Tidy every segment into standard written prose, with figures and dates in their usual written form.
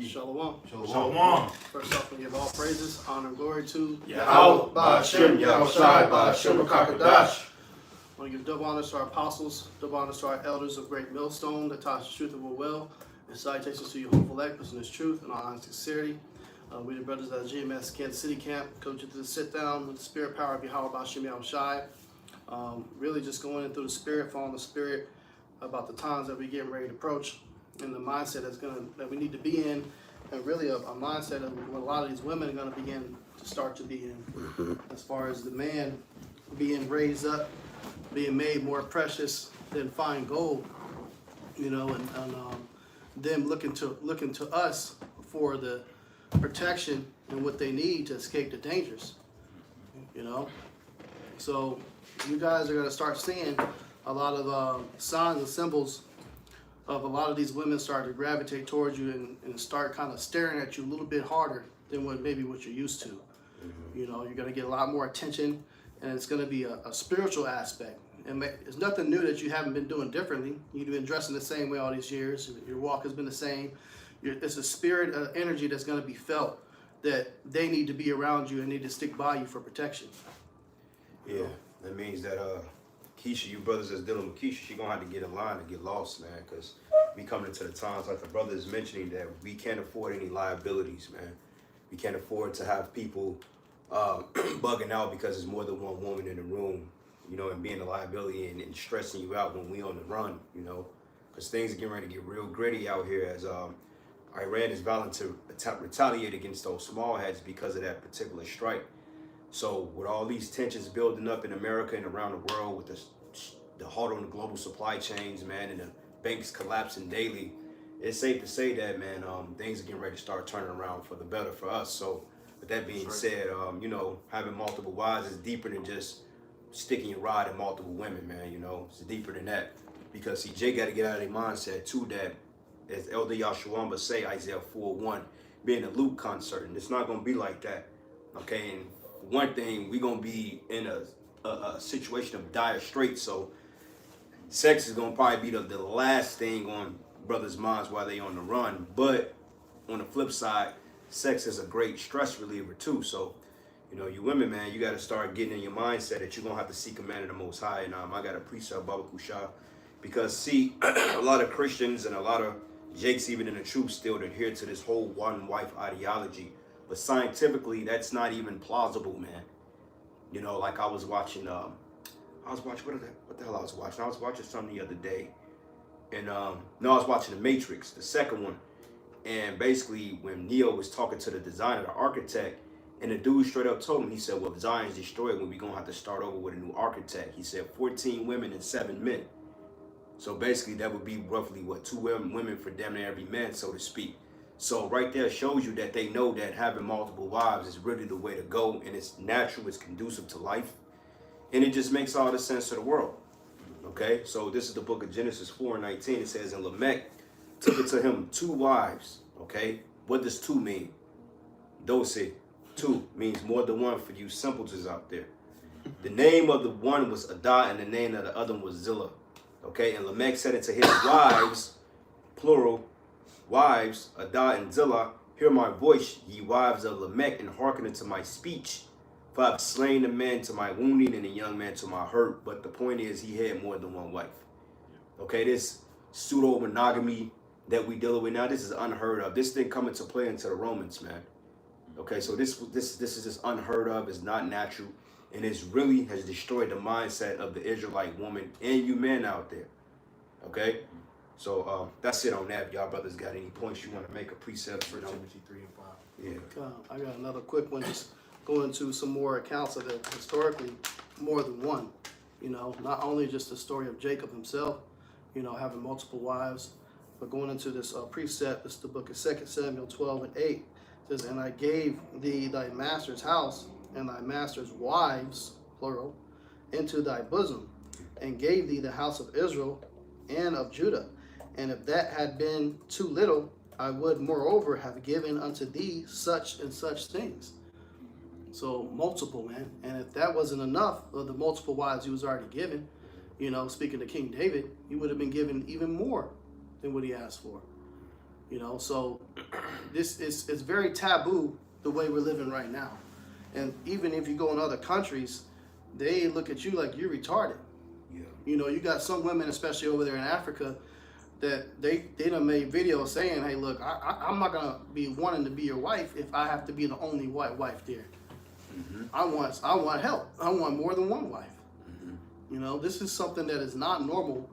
Shalom. Shalom. First off, we give all praises, honor, and glory to YAHAWAH, bahasham, YAHAWAHSHI, bahasham, I want to give double honors to our apostles, double honors to our elders of Great Millstone that taught us the truth of our will, and salutations to you, hopeful elders in this truth and all honest sincerity. We the brothers at GMS Kansas City Camp coach you to the sit down with the spirit power of YAHAWAHSHI. Really just going in through the spirit, following the spirit about the times that we're getting ready to approach, and the mindset that we need to be in, and really a mindset of what a lot of these women are going to begin to start to be in, as far as the man being raised up, being made more precious than fine gold, and them looking to us for the protection and what they need to escape the dangers, So you guys are going to start seeing a lot of signs and symbols of a lot of these women start to gravitate towards you and start kind of staring at you a little bit harder than what you're used to. You're going to get a lot more attention, and it's going to be a spiritual aspect. And it's nothing new that you haven't been doing differently. You've been dressing the same way all these years. Your walk has been the same. It's a spirit of energy that's going to be felt that they need to be around you and need to stick by you for protection. Yeah, that means that Keisha, you brothers that's dealing with Keisha, she gonna have to get in line and get lost, man, because we coming into the times like the brother is mentioning that we can't afford any liabilities, man. We can't afford to have people bugging out because there's more than one woman in the room, and being a liability and stressing you out when we on the run, because things are getting ready to get real gritty out here as Iran is vowing to retaliate against those small heads because of that particular strike. So with all these tensions building up in America and around the world, with the halt on the global supply chains, man, and the banks collapsing daily, it's safe to say that, man, things are getting ready to start turning around for the better for us. So with that being said, having multiple wives is deeper than just sticking your rod in multiple women, man. It's deeper than that. Because see, Jay got to get out of their mindset too that, as Elder Yahawah say, Isaiah 4:1, being a Luke concert, and it's not gonna be like that. Okay, and one thing, we're gonna be in a situation of dire straits, so sex is gonna probably be the last thing on brothers' minds while they on the run. But on the flip side, sex is a great stress reliever too. So you women, man, you got to start getting in your mindset that you're gonna have to seek a man of the Most High. And I got a precept, Baba Kusha, because see, a lot of Christians and a lot of Jakes even in the truth still adhere to this whole one wife ideology. But scientifically, that's not even plausible, man. Like I was watching, what the hell I was watching? I was watching something the other day. And, I was watching The Matrix, the second one. And basically, when Neo was talking to the designer, the architect, and the dude straight up told him, he said, well, Zion's destroyed when we're going to have to start over with a new architect. He said 14 women and 7 men. So basically, that would be roughly, 2 women for damn near every man, so to speak. So right there shows you that they know that having multiple wives is really the way to go, and it's natural, it's conducive to life, and it just makes all the sense of the world. Okay, so this is the book of Genesis 4:19. It says, and Lamech took it to him 2 wives. Okay, what does 2 mean? Dose, 2 means more than one for you simpletons out there. The name of the one was Adah, and the name of the other one was Zillah. Okay, and Lamech said it to his wives, plural, wives, Adah and Zillah, hear my voice, ye wives of Lamech, and hearken unto my speech. For I have slain the man to my wounding and the young man to my hurt. But the point is, he had more than one wife. Okay, this pseudo-monogamy that we dealing with now, this is unheard of. This didn't come into play into the Romans, man. Okay, so this is just unheard of. It's not natural. And it really has destroyed the mindset of the Israelite woman and you men out there. Okay? So that's it on that. Y'all brothers got any points you want to make? A precept for Timothy 3 and 5. Yeah. I got another quick one, just going into some more accounts of it, historically, more than one. Not only just the story of Jacob himself, having multiple wives, but going into this precept, this is the book of 2 Samuel 12:8. It says, and I gave thee thy master's house and thy master's wives, plural, into thy bosom, and gave thee the house of Israel and of Judah. And if that had been too little, I would moreover have given unto thee such and such things. So multiple, man. And if that wasn't enough of the multiple wives he was already given, speaking to King David, he would have been given even more than what he asked for. So it's very taboo the way we're living right now. And even if you go in other countries, they look at you like you're retarded. Yeah. You know, you got some women, especially over there in Africa, that they done made videos saying, hey, look, I'm not going to be wanting to be your wife if I have to be the only white wife there. Mm-hmm. I want help. I want more than one wife. Mm-hmm. You know, this is something that is not normal,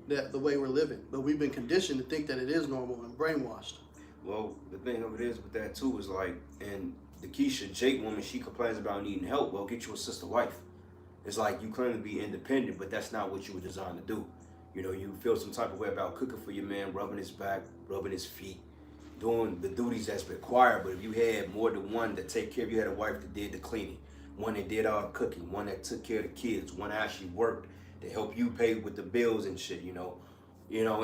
that the way we're living. But we've been conditioned to think that it is normal and brainwashed. Well, the thing of it is with that too is like, and the Keisha Jake woman, she complains about needing help. Well, get you a sister wife. It's like you claim to be independent, but that's not what you were designed to do. You know, you feel some type of way about cooking for your man, rubbing his back, rubbing his feet, doing the duties that's required. But if you had more than one that take care of you, had a wife that did the cleaning, one that did all the cooking, one that took care of the kids, one that actually worked to help you pay with the bills and shit, you know,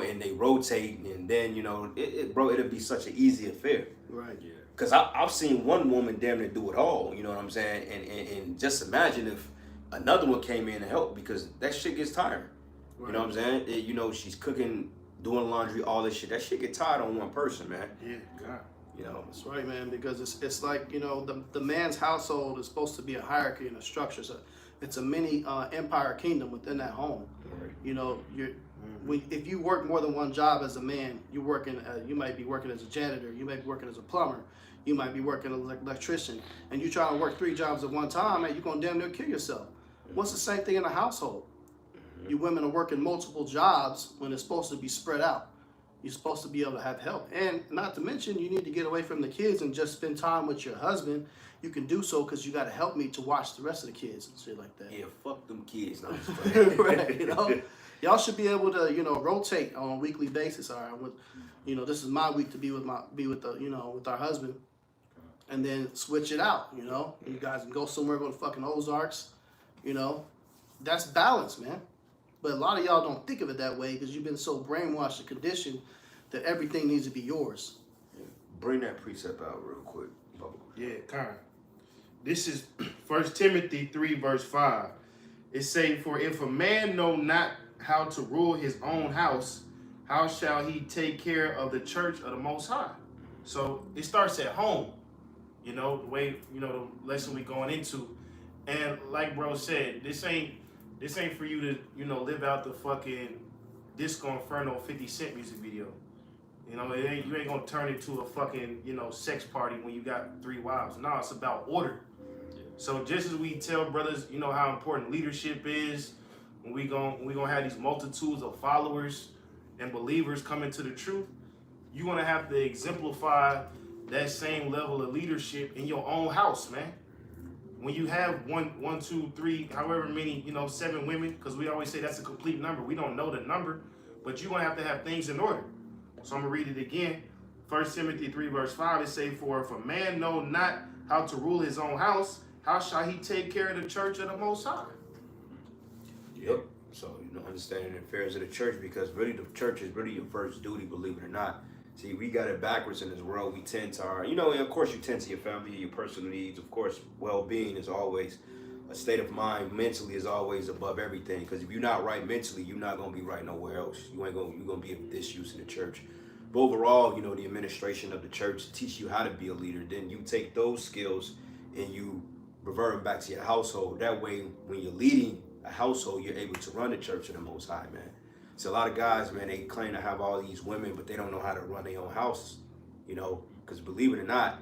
and they rotate, and then, you know, bro, it'll be such an easy affair. Right. Yeah. Because I've seen one woman damn near do it all, you know what I'm saying? And just imagine if another one came in to help, because that shit gets tiring. Right. You know what I'm saying? You know, she's cooking, doing laundry, all this shit. That shit get tired on one person, man. Yeah. God. You know? That's right, man, because it's like, you know, the man's household is supposed to be a hierarchy and a structure. So it's a mini empire kingdom within that home. Right. You know, if you work more than one job as a man, you might be working as a janitor, you might be working as a plumber, you might be working as an electrician, and you try to work 3 jobs at one time, man, you're gonna damn near kill yourself. What's the same thing in a household? You women are working multiple jobs when it's supposed to be spread out. You're supposed to be able to have help. And not to mention, you need to get away from the kids and just spend time with your husband. You can do so because you got to help me to watch the rest of the kids and shit like that. Yeah, fuck them kids. No, I'm just playing. Right, you know? Y'all should be able to, you know, rotate on a weekly basis. All right, you know, this is my week to be with with our husband, and then switch it out. You know, you guys can go somewhere, go to fucking Ozarks. You know, that's balance, man. But a lot of y'all don't think of it that way because you've been so brainwashed and conditioned that everything needs to be yours. Yeah. Bring that precept out real quick, Bubba. Yeah, kind. This is 1 Timothy 3 verse 5. It say, for if a man know not how to rule his own house, how shall he take care of the church of the Most High? So it starts at home, you know, the way, you know, the lesson we going into. And like bro said, this ain't for you to, you know, live out the fucking Disco Inferno 50 Cent music video. You know, you ain't gonna turn into a fucking, you know, sex party when you got 3 wives. No, it's about order. So just as we tell brothers, you know, how important leadership is, when we gonna have these multitudes of followers and believers coming to the truth, you're gonna have to exemplify that same level of leadership in your own house, man. When you have one, 2, 3, however many, you know, 7 women, because we always say that's a complete number. We don't know the number, but you're gonna have things in order. So I'm gonna read it again. 1 Timothy 3 verse 5, it say, for if a man know not how to rule his own house, how shall he take care of the church of the Most High? Yep. So, you know, understanding the affairs of the church, because really the church is really your first duty, believe it or not. See, we got it backwards in this world. We tend to our, you know, of course you tend to your family, your personal needs. Of course, well-being is always, a state of mind mentally is always above everything. Because if you're not right mentally, you're not going to be right nowhere else. You're going to be of disuse in the church. But overall, you know, the administration of the church teach you how to be a leader. Then you take those skills and you revert them back to your household. That way, when you're leading a household, you're able to run the church of the Most High, man. So a lot of guys, man, they claim to have all these women, but they don't know how to run their own house, you know, because believe it or not,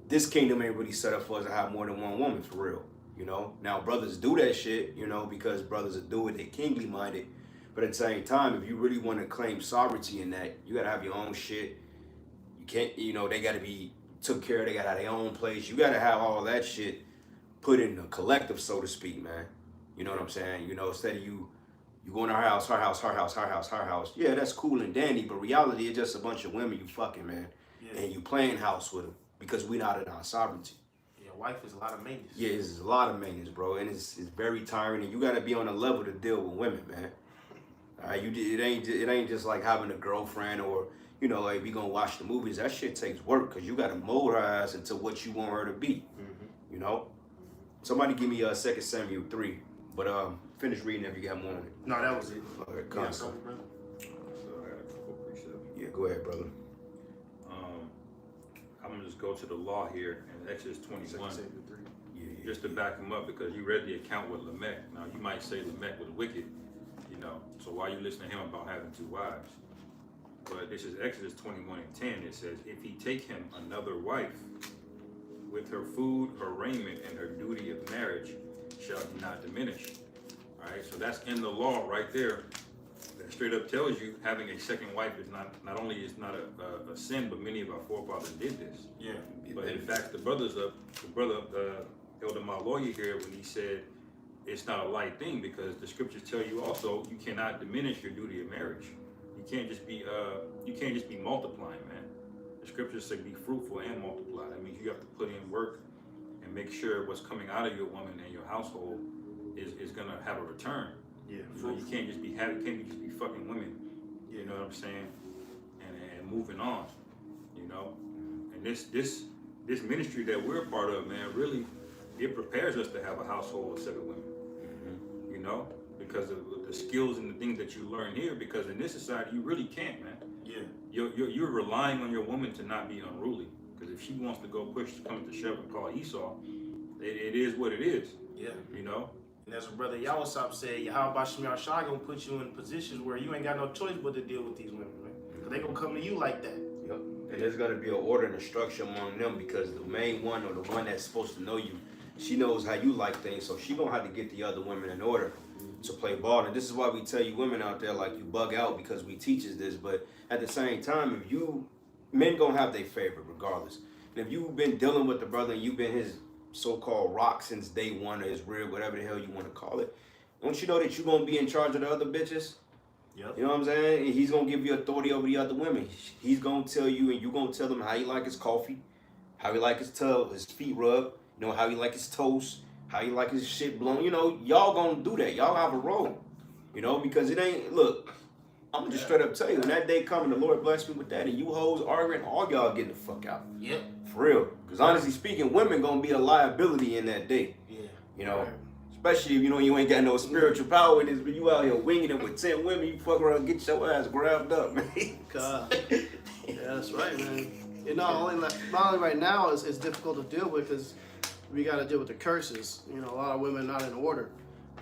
this kingdom ain't really set up for us to have more than one woman, for real, you know. Now, brothers do that shit, you know, because brothers are doing it, they kingly minded, but at the same time, if you really want to claim sovereignty in that, you got to have your own shit. You can't, you know, they got to be took care of, they got to have their own place. You got to have all that shit put in a collective, so to speak, man. You know what I'm saying? You know, instead of you go in our house, her house, her house, her house, her house. Yeah, that's cool and dandy, but reality is just a bunch of women you fucking, man. Yeah. And you playing house with them because we not in our sovereignty. Yeah, wife is a lot of maintenance. Yeah, it's a lot of maintenance, bro, and it's very tiring, and you got to be on a level to deal with women, man. All right, it ain't just like having a girlfriend or, you know, like we gonna watch the movies. That shit takes work because you got to mold her ass into what you want her to be. You know. Somebody give me 2 Samuel 3, but finish reading if you got more on it. No, that was it. Okay, Yeah, so, brother. So I got a couple precepts. yeah, go ahead, brother. I'm gonna just go to the law here in Exodus 21, Yeah, just to back him up, because you read the account with Lamech. Now you might say Lamech was wicked, you know. So why you listen to him about having 2 wives? But this is Exodus 21:10. It says, if he take him another wife, with her food, her raiment, and her duty of marriage, shall he not diminish. All right, so that's in the law right there. That straight up tells you having a second wife is not only is not a sin, but many of our forefathers did this. Yeah. But in fact, the brother Elder my lawyer here, when he said it's not a light thing, because the scriptures tell you also you cannot diminish your duty of marriage. You can't just be multiplying, man. The scriptures say be fruitful and multiply. That means you have to put in work and make sure what's coming out of your woman and your household is gonna have a return. Yeah. You know, you can't just be fucking women. You know what I'm saying? And moving on. You know, and this ministry that we're a part of, man, really, it prepares us to have a household of 7 women. You know, because of the skills and the things that you learn here. Because in this society, you really can't, man. Yeah. You're relying on your woman to not be unruly. Because if she wants to go come to shove and call Esau, it is what it is. Yeah. You know. And as a brother YAHAWAHSHI said, YAHAWAHSHI gonna put you in positions where you ain't got no choice but to deal with these women, man. Cause they gonna come to you like that. Yep. And there's gonna be an order and a structure among them, because the main one, or the one that's supposed to know you, she knows how you like things, so she gonna have to get the other women in order to play ball. And this is why we tell you women out there, like, you bug out, because we teaches this. But at the same time, men gonna have their favorite regardless. And if you've been dealing with the brother and you've been his so-called rock since day one, or his real, whatever the hell you want to call it, don't you know that you're gonna be in charge of the other bitches? Yep. You know what I'm saying? And he's gonna give you authority over the other women. He's gonna tell you, and you gonna tell him how he like his coffee, how he like his tub, his feet rubbed, you know, how he like his toast, how he like his shit blown. You know, y'all gonna do that. Y'all have a role. You know, because it ain't, look, I'm gonna just straight up tell you, when that day coming, the Lord bless me with that, and you hoes arguing, all y'all getting the fuck out. Yep. For real. Because honestly speaking, women gonna be a liability in that day. Yeah. You know, especially if you know you ain't got no spiritual power in this, but you out here winging it with 10 women, you fuck around and get your ass grabbed up, man. God. Yeah, that's right, man. You know, not only right now it's difficult to deal with, because we got to deal with the curses. You know, a lot of women not in order.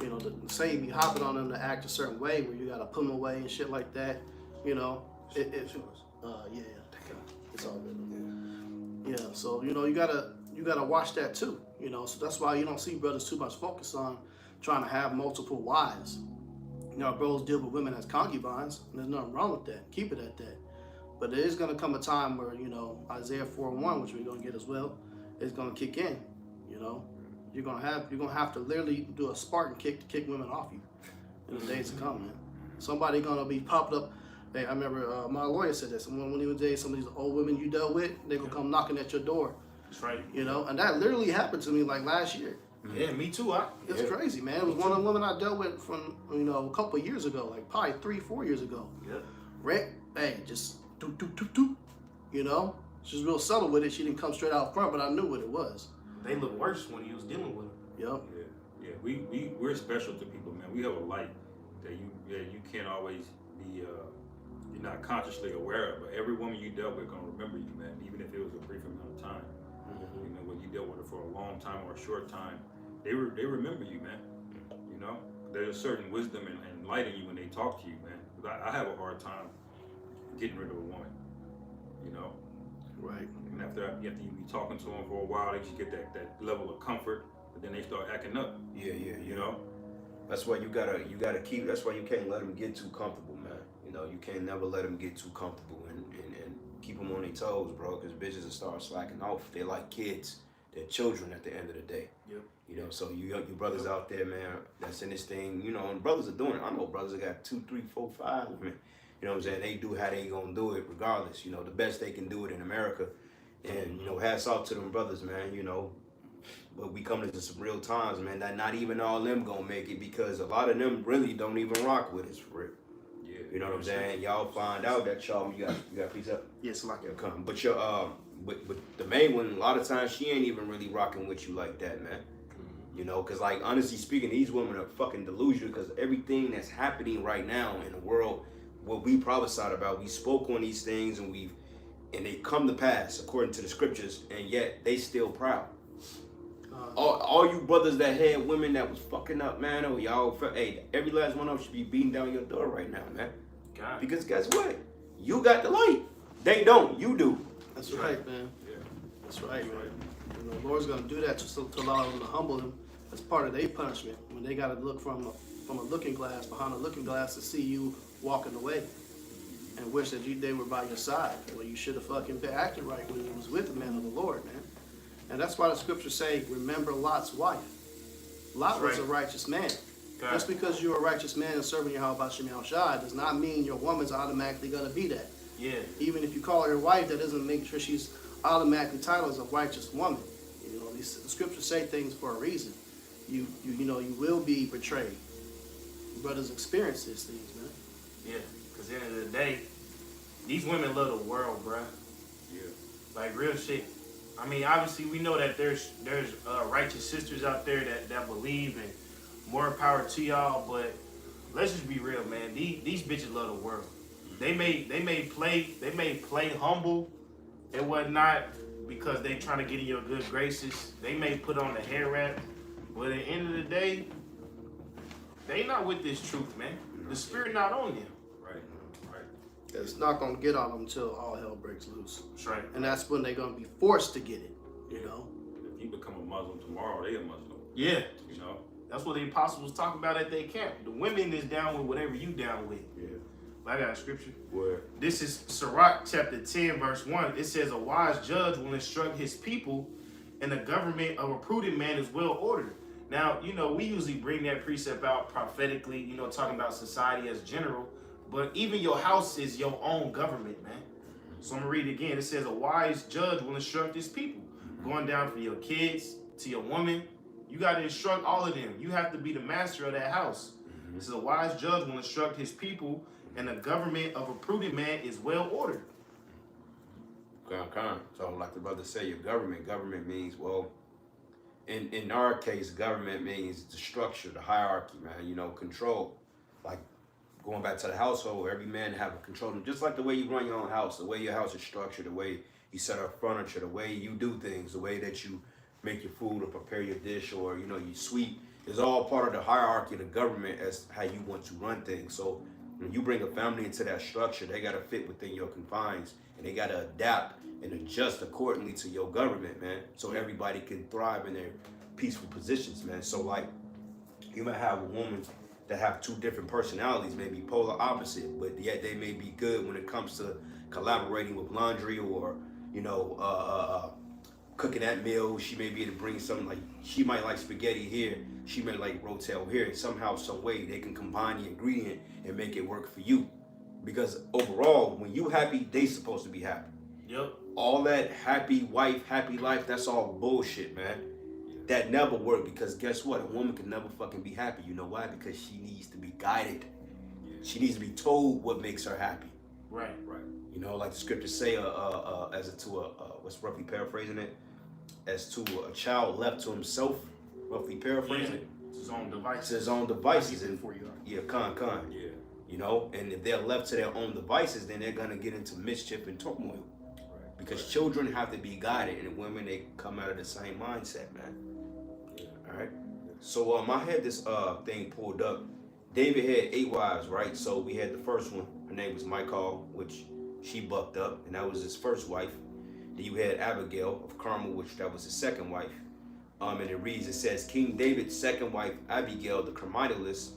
You know, the Satan be hopping on them to act a certain way, where you got to put them away and shit like that. You know, yeah, it's all good. Yeah, so you know, you gotta watch that too. You know, so that's why you don't see brothers too much focus on trying to have multiple wives. You know, bros deal with women as concubines, and there's nothing wrong with that. Keep it at that. But there is gonna come a time where, you know, Isaiah 4:1, which we're gonna get as well, is gonna kick in. You know, you're gonna have to literally do a Spartan kick to kick women off you in the days to come, man. Somebody gonna be popped up. Hey, I remember my lawyer said this. When he was dating some of these old women you dealt with, they gonna come knocking at your door. That's right. You know, and that literally happened to me like last year. Yeah, me too. It's crazy, man. It was one of the women I dealt with from, you know, a couple of years ago, like probably 3-4 years ago. Yeah. Rent, hey, just do. You know, she was real subtle with it. She didn't come straight out front, but I knew what it was. They look worse when he was dealing with them. Yep. Yeah. We're special to people, man. We have a light that you can't always be you're not consciously aware of. But every woman you dealt with gonna remember you, man. Even if it was a brief amount of time. You know, when you dealt with her for a long time or a short time, they remember you, man. You know, there's a certain wisdom and light in you when they talk to you, man. 'Cause I have a hard time getting rid of a woman. You know. Right. And after you be talking to them for a while, they just get that level of comfort, but then they start acting up. Yeah. You know. That's why you gotta keep. That's why you can't let them get too comfortable, man. You know, you can't never let them get too comfortable and keep them on their toes, bro. Because bitches will start slacking off. They're like kids. They're children at the end of the day. Yep. You know, so you brothers out there, man, that's in this thing. You know, and brothers are doing it. I know brothers that got 2, 3, 4, 5 women. You know what I'm saying? They do how they gonna do it regardless. You know, the best they can do it in America. And, you know, hats off to them brothers, man, you know. But we come into some real times, man, that not even all them gonna make it, because a lot of them really don't even rock with us for real. Yeah. You know what I'm saying? Y'all find out that y'all, you got a piece up? Yes, like Yeah, come. But your but the main one, a lot of times she ain't even really rocking with you like that, man. You know, because like honestly speaking, these women are fucking delusional, because everything that's happening right now in the world, what we prophesied about, we spoke on these things and we've and they come to pass according to the scriptures, and yet they still proud. All you brothers that had women that was fucking up, man, oh y'all, hey, every last one of them should be beating down your door right now, man. God. Because guess what? You got the light. They don't. You do. That's right, man. Yeah. That's right, man. And the Lord's gonna do that to allow them to humble them. That's part of their punishment. When they gotta look from a looking glass, behind a looking glass, to see you walking away, and wish that they were by your side. Well, you should have fucking been acting right when you was with the man of the Lord, man. And that's why the scriptures say, remember Lot's wife. Lot was a righteous man. God. Just because you're a righteous man and serving YAHAWAHSHI does not mean your woman's automatically gonna be that. Yeah. Even if you call her your wife, that doesn't make sure she's automatically titled as a righteous woman. You know, the scriptures say things for a reason. You will be betrayed. Brothers experience these things, man. Yeah. Because at the end of the day, these women love the world, bruh. Yeah. Like real shit. I mean, obviously we know that there's righteous sisters out there that believe, and more power to y'all. But let's just be real, man. These bitches love the world. They may play humble and whatnot because they trying to get in your good graces. They may put on the hair wrap, but at the end of the day, they not with this truth, man. The spirit not on them. Right. It's not gonna get on them until all hell breaks loose. That's right. And that's when they're gonna be forced to get it, you know? If you become a Muslim tomorrow, they a Muslim. Yeah. You know? That's what the apostles was talking about at their camp. The women is down with whatever you down with. Yeah. I got a scripture. Where? This is Sirach chapter 10, verse 1. It says, a wise judge will instruct his people, and the government of a prudent man is well ordered. Now, you know, we usually bring that precept out prophetically, you know, talking about society as general, but even your house is your own government, man. So I'm going to read it again. It says, a wise judge will instruct his people. Going down from your kids to your woman, you got to instruct all of them. You have to be the master of that house. This is a wise judge will instruct his people, and the government of a prudent man is well ordered. So like the brother say, your government means, well, in our case, government means the structure, the hierarchy, man, you know, control. Like going back to the household, every man have a control, just like the way you run your own house, the way your house is structured, the way you set up furniture, the way you do things, the way that you make your food or prepare your dish, or, you know, you sweep, is all part of the hierarchy of the government as how you want to run things. So when you bring a family into that structure, they got to fit within your confines, and they got to adapt and adjust accordingly to your government, man. So everybody can thrive in their peaceful positions, man. So like, you might have a woman that have two different personalities, maybe polar opposite, but yet they may be good when it comes to collaborating with laundry, or, you know, cooking that meal. She may be able to bring something, like she might like spaghetti here, she may like rotel here, and somehow, some way they can combine the ingredient and make it work for you. Because overall, when you happy, they supposed to be happy. Yep. All that happy wife, happy life, that's all bullshit, man. That never worked, because guess what? A woman can never fucking be happy. You know why? Because she needs to be guided. She needs to be told what makes her happy. Right. You know, like the scriptures say, what's roughly paraphrasing it, as to a child left to himself, roughly paraphrasing it. It's his own device. It's his own devices. And for you. Yeah, con. Yeah. You know, and if they're left to their own devices, then they're gonna get into mischief and turmoil. Right. Because children have to be guided, and women, they come out of the same mindset, man. Yeah. All right. So I had this thing pulled up. David had 8 wives, right? So we had the first one. Her name was Michal, which she bucked up, and that was his first wife. Then you had Abigail of Carmel, which that was his second wife. And it reads, it says, King David's second wife, Abigail, the Carmelitess.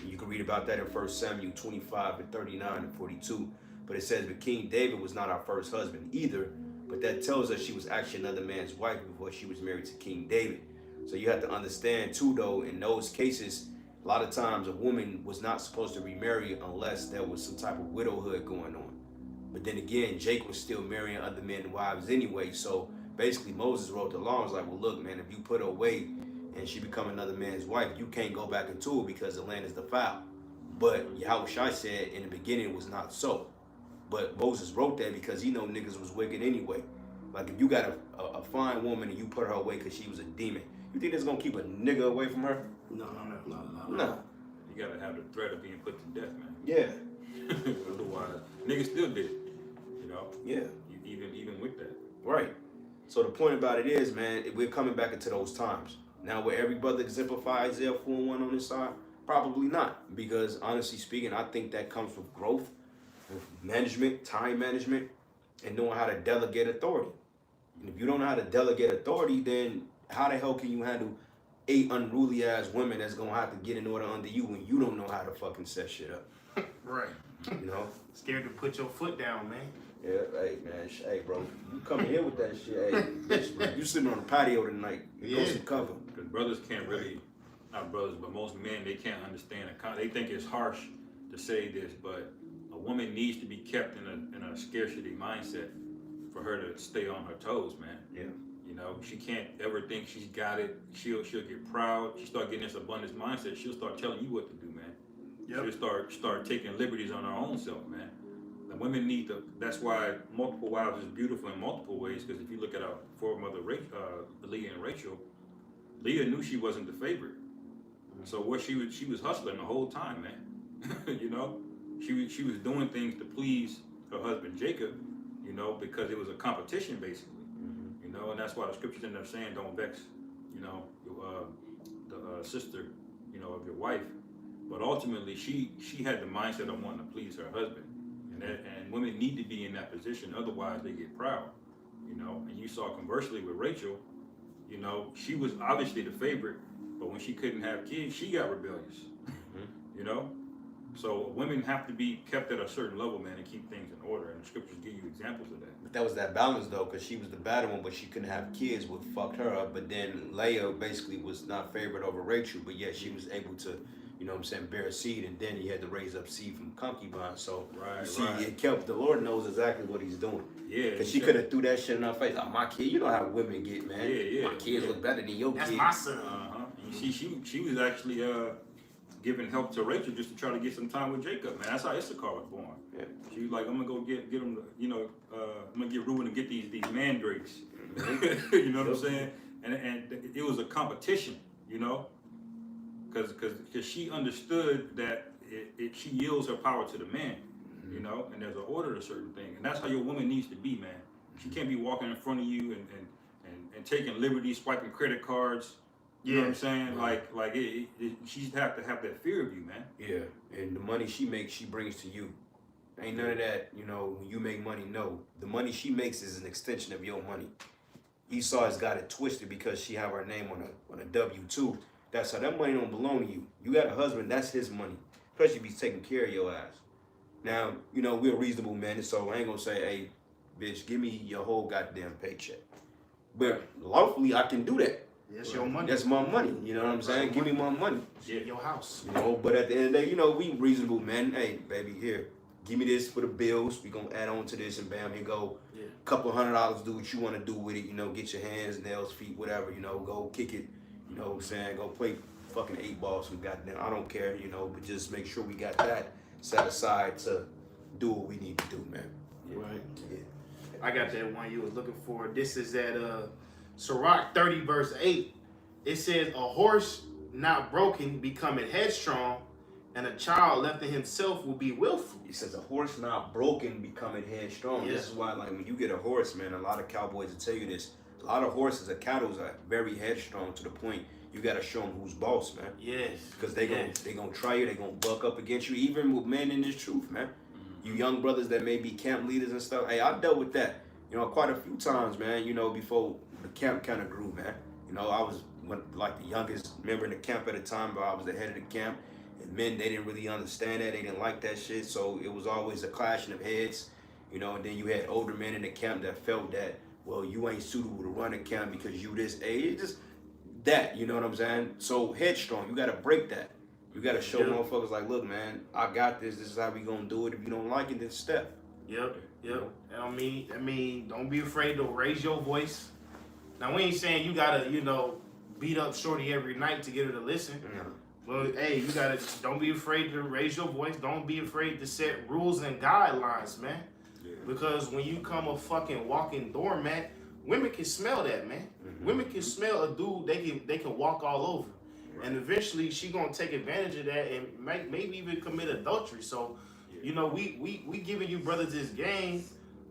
You can read about that in 1 Samuel 25 and 39 and 42. But it says, but King David was not our first husband either. But that tells us she was actually another man's wife before she was married to King David. So you have to understand too, though, in those cases, a lot of times a woman was not supposed to remarry unless there was some type of widowhood going on. But then again, Jake was still marrying other men's wives anyway. So basically Moses wrote the law, was like, well, look, man, if you put her away and she become another man's wife, you can't go back into it because the land is defiled. But YAHAWAHSHI said in the beginning it was not so. But Moses wrote that because he know niggas was wicked anyway. Like if you got a fine woman and you put her away because she was a demon, you think that's gonna keep a nigga away from her? No. You gotta have the threat of being put to death, man. Yeah. Otherwise, niggas still did it. You know? Yeah. even with that. Right. So the point about it is, man, we're coming back into those times. Now, will every brother exemplify Isaiah 4:1 on this side? Probably not. Because honestly speaking, I think that comes with growth, with management, time management, and knowing how to delegate authority. And if you don't know how to delegate authority, then how the hell can you handle 8 unruly ass women that's gonna have to get in order under you when you don't know how to fucking set shit up? Right. You know? Scared to put your foot down, man. Yeah, hey man, hey bro, you coming here with that shit? Hey, bitch, bro, you sitting on the patio tonight? Go some cover. Because brothers can't really, not brothers, but most men, they can't understand. They think it's harsh to say this, but a woman needs to be kept in a scarcity mindset for her to stay on her toes, man. Yeah. You know, she can't ever think she's got it. She'll get proud. She start getting this abundance mindset. She'll start telling you what to do, man. Yep. She'll start taking liberties on her own self, man. The women need to. That's why multiple wives is beautiful in multiple ways. Because if you look at our foremother, Leah and Rachel, Leah knew she wasn't the favorite. So what she was hustling the whole time, man. You know, she was doing things to please her husband Jacob. You know, because it was a competition basically. You know, and that's why the scriptures end up saying, "Don't vex," you know, the sister, you know, of your wife. But ultimately, she had the mindset of wanting to please her husband, and women need to be in that position. Otherwise, they get proud, you know. And you saw conversely with Rachel, you know, she was obviously the favorite, but when she couldn't have kids, she got rebellious, you know. So women have to be kept at a certain level, man, and keep things in order. And the scriptures give you examples of that. But that was that balance though, because she was the bad one, but she couldn't have kids, what fucked her up. But then Leah basically was not favored over Rachel, but yet she was able to, you know what I'm saying, bear a seed, and then he had to raise up seed from concubines. So it kept, the Lord knows exactly what he's doing. Yeah. Because she could have threw that shit in her face. Oh, my kid, you know how women get, man. Yeah. My kids look better than your That's kids. my son. She was actually giving help to Rachel just to try to get some time with Jacob, man. That's how Issachar was born. Yeah. She was like, I'm gonna go get him, you know, I'm gonna get Reuben to get these mandrakes. You know what I'm saying? And it was a competition, you know, because she understood that she yields her power to the man, you know, and there's an order to certain things, and that's how your woman needs to be, man. She can't be walking in front of you and taking liberties, swiping credit cards. You know what I'm saying? Like she'd have to have that fear of you, man. Yeah, and the money she makes, she brings to you. Ain't none of that, you know, when you make money, no. The money she makes is an extension of your money. Esau has got it twisted because she have her name on a W-2. That's how that money don't belong to you. You got a husband, that's his money. Especially if he's taking care of your ass. Now, you know, we're reasonable men, so I ain't gonna say, hey, bitch, give me your whole goddamn paycheck. But lawfully, I can do that. That's your money. That's my money. You know what I'm saying? Give me my money. Yeah. Your house. You know, but at the end of the day, you know, we reasonable men. Hey, baby, here, give me this for the bills. We gonna add on to this, and bam, here go. Yeah. Couple $100. Do what you want to do with it. You know, get your hands, nails, feet, whatever. You know, go kick it. You know what I'm saying? Go play fucking 8 balls. Some goddamn. I don't care. You know, but just make sure we got that set aside to do what we need to do, man. Right. Yeah. I got that one you was looking for. This is at Sirach 30 verse 8. It says, a horse not broken becometh headstrong, and a child left to himself will be willful. He says a horse not broken becoming headstrong. Yeah. This is why, like, when you get a horse, man, a lot of cowboys will tell you this. A lot of horses or cattle are very headstrong to the point you got to show them who's boss, man. Yes. Because they gonna try you, they gonna buck up against you, even with men in this truth, man. You young brothers that may be camp leaders and stuff. Hey, I dealt with that, you know, quite a few times, man. You know, before the camp kind of grew, man. You know, I was like the youngest member in the camp at the time, but I was the head of the camp. And men, they didn't really understand that. They didn't like that shit. So it was always a clashing of heads, you know. And then you had older men in the camp that felt that, well, you ain't suitable to run a camp because you this age. It's just that, you know what I'm saying? So headstrong, you got to break that. You got to show motherfuckers like, look, man, I got this. This is how we gonna do it. If you don't like it, then step. Yep. I mean, don't be afraid to raise your voice. Now, we ain't saying you gotta, you know, beat up shorty every night to get her to listen. Well, hey, you gotta, don't be afraid to raise your voice. Don't be afraid to set rules and guidelines, man. Yeah. Because when you come a fucking walking doormat, women can smell that, man. Women can smell a dude they can walk all over. Right. And eventually she gonna take advantage of that and maybe even commit adultery. So, you know, we giving you brothers this game,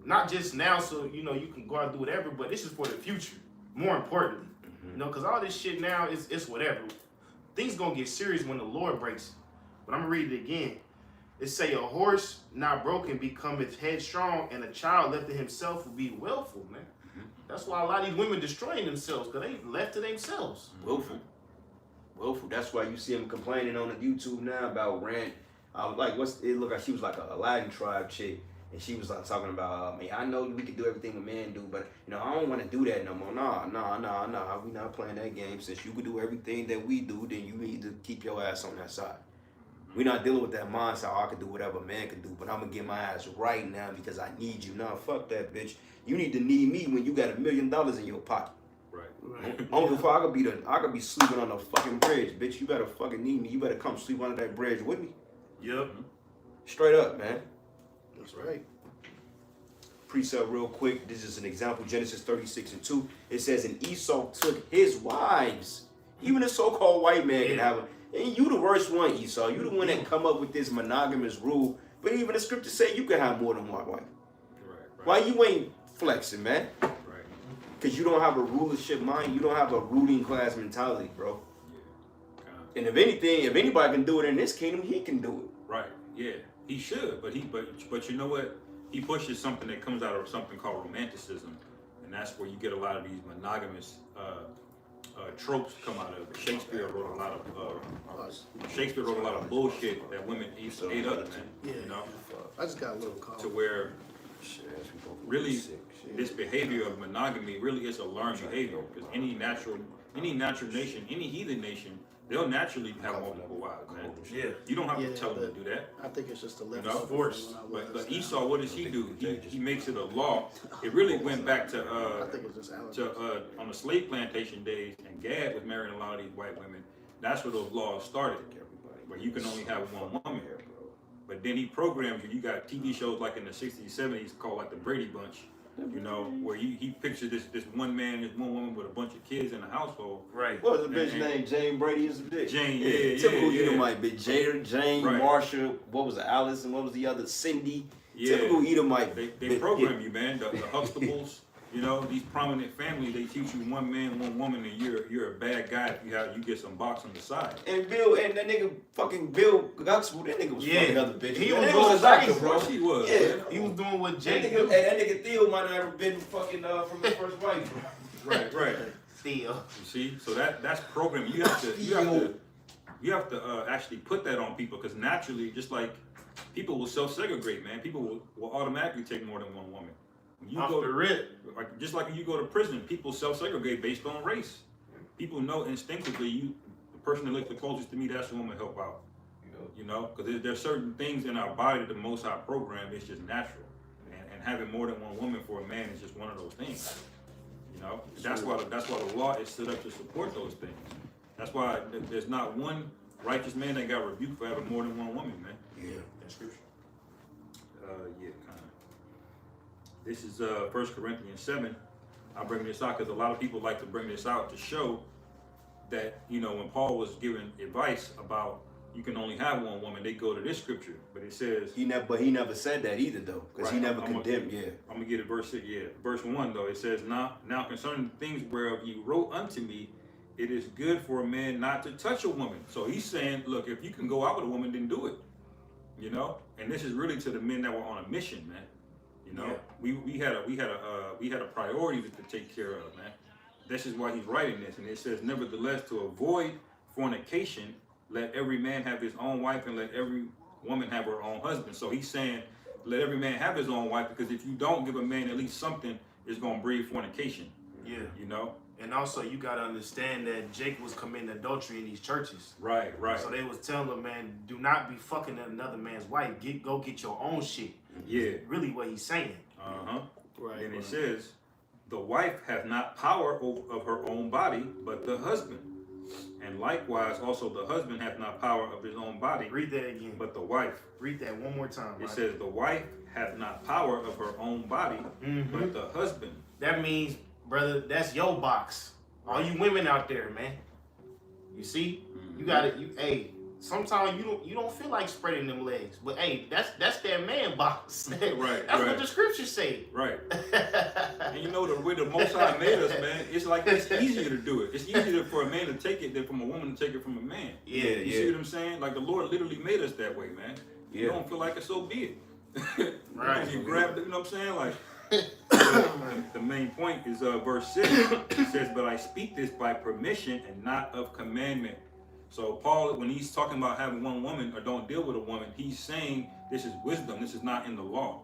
not just now, so you know you can go out and do whatever, but this is for the future. More importantly, you know, because all this shit now it's whatever. Things gonna get serious when the Lord breaks it. But I'm gonna read it again. It say a horse not broken becometh headstrong, and a child left to himself will be willful, man. That's why a lot of these women destroying themselves, because they left to themselves. Willful. That's why you see them complaining on the YouTube now about rant. Like, it looked like she was like a Aladdin tribe chick, and she was like talking about, man, I know we can do everything a man do, but you know, I don't want to do that no more. Nah. We not playing that game. Since you can do everything that we do, then you need to keep your ass on that side. We're not dealing with that mindset. I can do whatever a man can do, but I'm gonna get my ass right now because I need you. Nah, fuck that, bitch. You need to need me when you got $1 million in your pocket. Right. Only before I could be sleeping on a fucking bridge, bitch. You better fucking need me. You better come sleep under that bridge with me. Yep. Straight up, man. That's right. Precept real quick. This is an example. Genesis 36:2. It says, and Esau took his wives. Even a so-called white man can have them. And you the worst one, Esau. You the one that come up with this monogamous rule. But even the scriptures say you can have more than one wife. Right. Why you ain't flexing, man? Right. Because you don't have a rulership mind. You don't have a ruling class mentality, bro. Yeah. And if anything, if anybody can do it in this kingdom, he can do it. Right. Yeah. He should, but you know what? He pushes something that comes out of something called romanticism, and that's where you get a lot of these monogamous tropes come out of. Shakespeare wrote a lot of bullshit that women ate up, man. Yeah. You know, I just got a little call. to where really this behavior of monogamy really is a learned behavior, because any natural nation, any heathen nation, they'll naturally have multiple wives, man. Yeah. You don't have to tell them to do that. I think it's just a You level know, of force. But Esau, what does he do? He makes it a law. It really went back to I think it's just allergies. on the slave plantation days, and Gad was marrying a lot of these white women. That's where those laws started, where you can only have one woman. But then he programs you. You got TV shows like in the 60s, 70s called like the Brady Bunch, you know, where he pictured this one man, this one woman with a bunch of kids in the household. Right. What was the bitch name? Jane Brady is the bitch. Jane, Typical yeah. Edomite bitch. Jane, Right. Marsha, what was it, Alice, and what was the other? Cindy. Yeah. Typical Edomite. They program you, man. The Huxtables, you know, these prominent families, they teach you one man, one woman, and you're a bad guy if you get some box on the side. And that nigga fucking Bill Huxtable, that nigga was fucking other bitches. He That was nigga going a doctor, crazy, bro. He was. Yeah. He was doing what That Jake nigga, do. that nigga Theo might not have been fucking from his first wife, bro. Right. Theo. You see, so that's programming. You have to actually put that on people, because naturally, just like people will self-segregate, man. People will automatically take more than one woman. When you Off go the rip. just like when you go to prison, people self-segregate based on race. People know instinctively, the person that looks the closest to me, that's the one to help out. You know, because there's certain things in our body that the Most High program is just natural, and having more than one woman for a man is just one of those things. You know, that's why the law is set up to support those things. That's why there's not one righteous man that got rebuked for having more than one woman, man. Yeah. That's scripture. Yeah, kind of. This is 1 Corinthians 7. I bring this out because a lot of people like to bring this out to show that, you know, when Paul was giving advice about you can only have one woman, they go to this scripture, but it says He never said that either though, because he never condemned. I'm gonna get it verse 6. Yeah, verse 1 though. It says, now concerning the things whereof you wrote unto me, it is good for a man not to touch a woman. So he's saying, look, if you can go out with a woman, then do it. You know, and this is really to the men that were on a mission, man. You know, we had a priority to take care of, man. This is why he's writing this, and it says, nevertheless, to avoid fornication, let every man have his own wife, and let every woman have her own husband. So he's saying, let every man have his own wife, because if you don't give a man at least something, it's gonna breed fornication. Yeah. You know. And also, you gotta understand that Jake was committing adultery in these churches. Right. So they was telling him, man, do not be fucking another man's wife. Go get your own shit. Yeah. Really, what he's saying. Right. And it says, the wife hath not power of her own body, but the husband. And likewise, also the husband hath not power of his own body, Read that again. but the wife. Read that one more time. It Mike. says, the wife hath not power of her own body, but the husband. That means, brother, that's your box. All you women out there, man. You see? You got it. Hey, sometimes you don't feel like spreading them legs. But hey, that's that man box. Right, That's right. what the scriptures say. Right. And you know, the way the Most High made us, man, it's like it's easier to do it. It's easier for a man to take it than from a woman to take it from a man. Yeah, You see what I'm saying? Like the Lord literally made us that way, man. You Yeah. don't feel like it, so be it. Right. You grab it, you know what I'm saying? Like, the main point is verse 6. It says, but I speak this by permission and not of commandment. So Paul, when he's talking about having one woman or don't deal with a woman, he's saying this is wisdom. This is not in the law.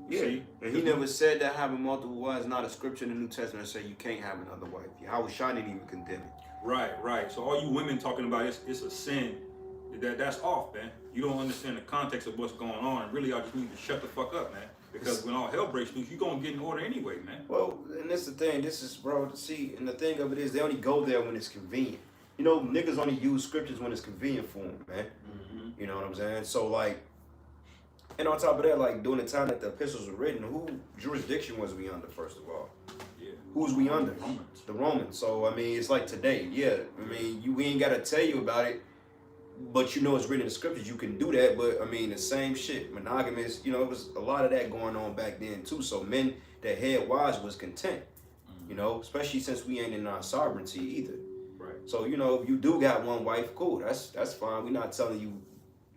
You see? And he never said that having multiple wives, not a scripture in the New Testament that say you can't have another wife. YAHAWAHSHI didn't even condemn it. Right. So all you women talking about it's a sin, that's off, man. You don't understand the context of what's going on. And really, I just need to shut the fuck up, man. Because when all hell breaks loose, you're going to get in order anyway, man. Well, and that's the thing. This is, bro, see, and the thing of it is they only go there when it's convenient. You know, niggas only use scriptures when it's convenient for them, man. Mm-hmm. You know what I'm saying? So, like, and on top of that, like, during the time that the epistles were written, who jurisdiction was we under, first of all? Yeah. Who was we under? Romans. The Romans. So, I mean, it's like today. Yeah, I mean, we ain't got to tell you about it, but you know it's written in the scriptures. You can do that, but, I mean, the same shit. Monogamous, you know, it was a lot of that going on back then, too. So, men that had wives was content, you know, especially since we ain't in our sovereignty either. Right. So, you know, if you do got one wife, cool. That's fine. We're not telling you,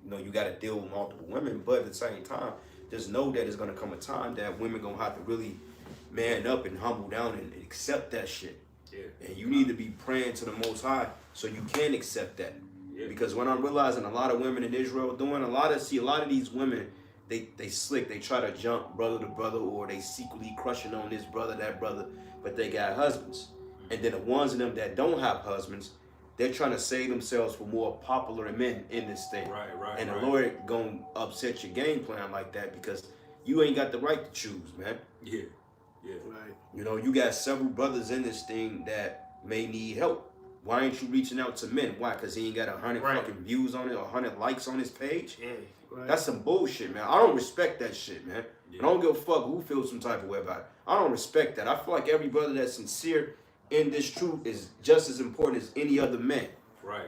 you know, you got to deal with multiple women. But at the same time, just know that there's going to come a time that women going to have to really man up and humble down and accept that shit. Yeah. And you need to be praying to the Most High so you can accept that. Yeah. Because when I'm realizing a lot of women in Israel doing, a lot of these women, they slick. They try to jump brother to brother, or they secretly crushing on this brother, that brother, but they got husbands. And then the ones of them that don't have husbands, they're trying to save themselves for more popular men in this thing. Right. And the Lord gonna upset your game plan like that because you ain't got the right to choose, man. Yeah. Right. You know, you got several brothers in this thing that may need help. Why ain't you reaching out to men? Why? Because he ain't got 100 fucking views on it or 100 likes on his page? Yeah. Right. That's some bullshit, man. I don't respect that shit, man. Yeah. I don't give a fuck who feels some type of way about it. I don't respect that. I feel like every brother that's sincere in this truth is just as important as any other man. Right.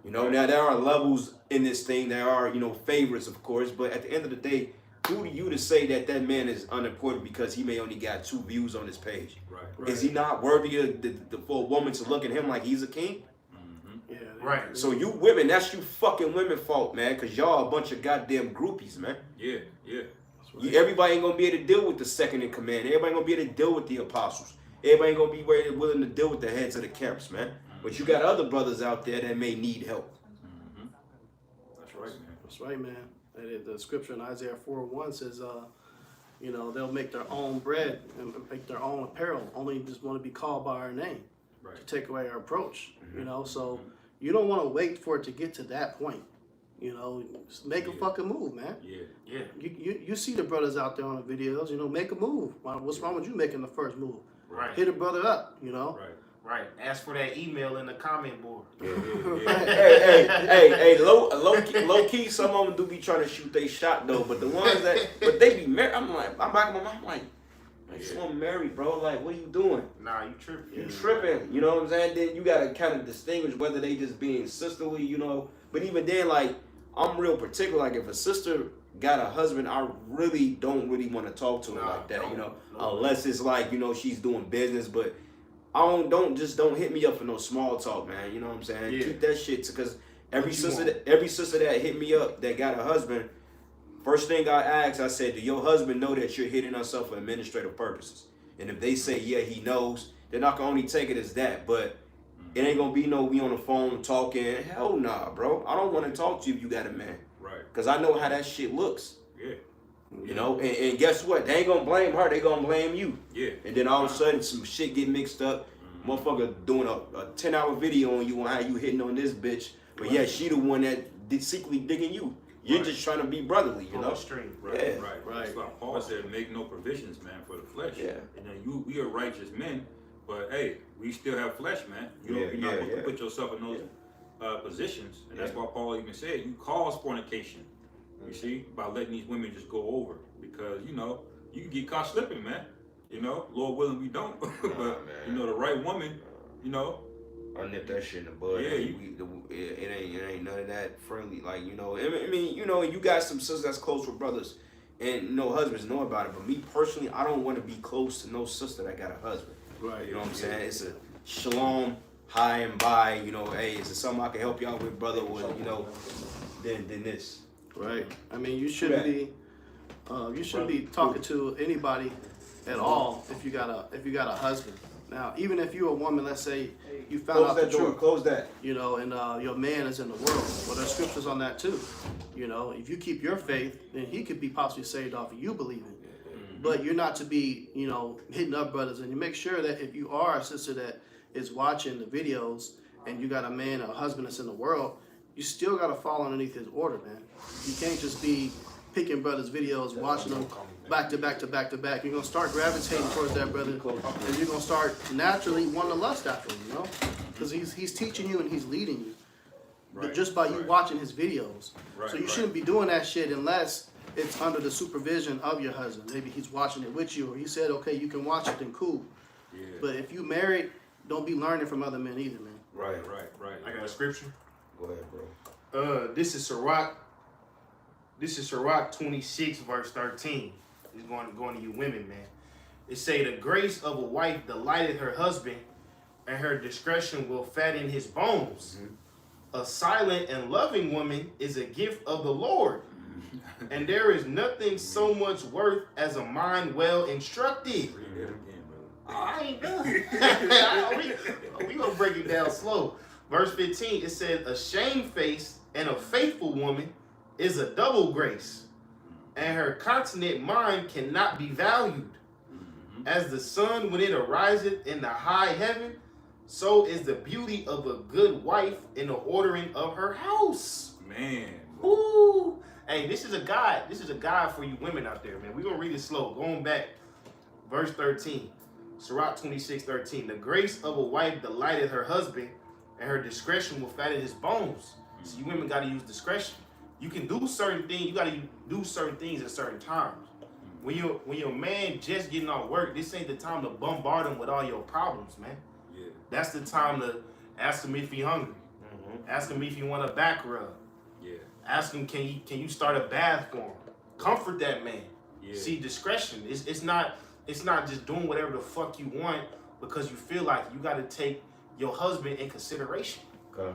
You know, now there are levels in this thing. There are, you know, favorites, of course. But at the end of the day, who do you to say that that man is unimportant because he may only got 2 views on his page? Right. Is he not worthy of for a woman to look at him like he's a king? Mm-hmm. Yeah. Right. So you women, that's you fucking women fault, man. Because y'all a bunch of goddamn groupies, man. Yeah. Everybody ain't gonna be able to deal with the second in command. Everybody ain't gonna be able to deal with the apostles. Everybody ain't gonna be willing to deal with the heads of the camps, man. But you got other brothers out there that may need help. Mm-hmm. That's right, man. That's right, man. The scripture in Isaiah 4:1 says, you know, they'll make their own bread and make their own apparel, only just want to be called by our name Right. to take away our approach. You know, so you don't want to wait for it to get to that point. You know, just make a fucking move, man. Yeah. You see the brothers out there on the videos, you know, make a move. What's wrong with you making the first move? Right. Hit a brother up, you know. Right. Ask for that email in the comment board. Hey, low key, some of them do be trying to shoot they shot though, but the ones but they be married. I'm back in my mind, I'm like someone married, bro. Like, what are you doing? Nah, you tripping. You tripping, you know what I'm saying? Then you gotta kind of distinguish whether they just being sisterly, you know. But even then, like, I'm real particular. Like, if a sister got a husband, I really don't want to talk to her like that, you know, unless it's like, you know, she's doing business. But don't hit me up for no small talk, man. You know what I'm saying? Yeah. Keep that shit because every sister that hit me up that got a husband, first thing I asked, I said, do your husband know that you're hitting us up for administrative purposes? And if they say, yeah, he knows, then I can only take it as that. But it ain't gonna be no we on the phone talking. Hell nah, bro. I don't want to talk to you if you got a man. Right. Because I know how that shit looks. Yeah. You know, and guess what? They ain't gonna blame her, they gonna blame you. Yeah. And then all of a sudden some shit get mixed up. Motherfucker doing a 10-hour video on you on how you hitting on this bitch. But yeah, she the one that secretly digging you. You're just trying to be brotherly, you know? Stream. Right. Yeah. Right. That's why Paul said, make no provisions, man, for the flesh. Yeah. And then we are righteous men, but hey, we still have flesh, man. You're not supposed to put yourself in those positions. And that's why Paul even said, you cause fornication. You see, by letting these women just go over. Because, you know, you can get caught slipping, man. You know, Lord willing we don't. But, you know, the right woman, you know, I nip that shit in the bud. Yeah, It ain't none of that friendly. Like, you know, I mean, you know, you got some sisters that's close with brothers, and you know, husbands know about it. But me personally, I don't want to be close to no sister that got a husband. Right. You know what I'm saying? It's a shalom, hi and bye. You know, hey, is there something I can help y'all with, brother? Or, you know, then this. Right. I mean, you shouldn't be talking to anybody at all if you got a husband. Now, even if you're a woman, let's say you found out the truth, Close that. you know, and your man is in the world. Well, there's scriptures on that too. You know, if you keep your faith, then he could be possibly saved off of you believing. But you're not to be, you know, hitting up brothers. And you make sure that if you are a sister that is watching the videos and you got a man or a husband that's in the world, you still got to fall underneath his order, man. You can't just be picking brothers' videos, watching them back to back to back to back. You're going to start gravitating towards that brother, and you're going to start naturally wanting to lust after him, you know? Because he's teaching you and he's leading you. But just by you watching his videos. So you shouldn't be doing that shit unless it's under the supervision of your husband. Maybe he's watching it with you, or he said, okay, you can watch it, then cool. Yeah. But if you married, don't be learning from other men either, man. Right. I got a scripture. Go ahead, bro. This is Sirach 26, verse 13. It's going to you women, man. It say, the grace of a wife delighteth her husband, and her discretion will fatten his bones. A silent and loving woman is a gift of the Lord, and there is nothing so much worth as a mind well instructed. Read that again, brother. I ain't done. we gonna break it down slow. Verse 15, it says, a shamefaced and a faithful woman is a double grace, and her continent mind cannot be valued. As the sun when it ariseth in the high heaven, so is the beauty of a good wife in the ordering of her house. Man. Ooh. Hey, this is a guide. This is a guide for you women out there, man. We're going to read it slow. Going back, verse 13. Sirach 26:13. The grace of a wife delighteth her husband, and her discretion will fatten his bones. So you women got to use discretion. You can do certain things. You got to do certain things at certain times. When your man just getting off work, this ain't the time to bombard him with all your problems, man. Yeah. That's the time to ask him if he hungry. Ask him if you want a back rub. Yeah. Ask him, can you start a bath for him? Comfort that man. Yeah. See, discretion. It's not just doing whatever the fuck you want because you feel like you got to take your husband in consideration. Okay.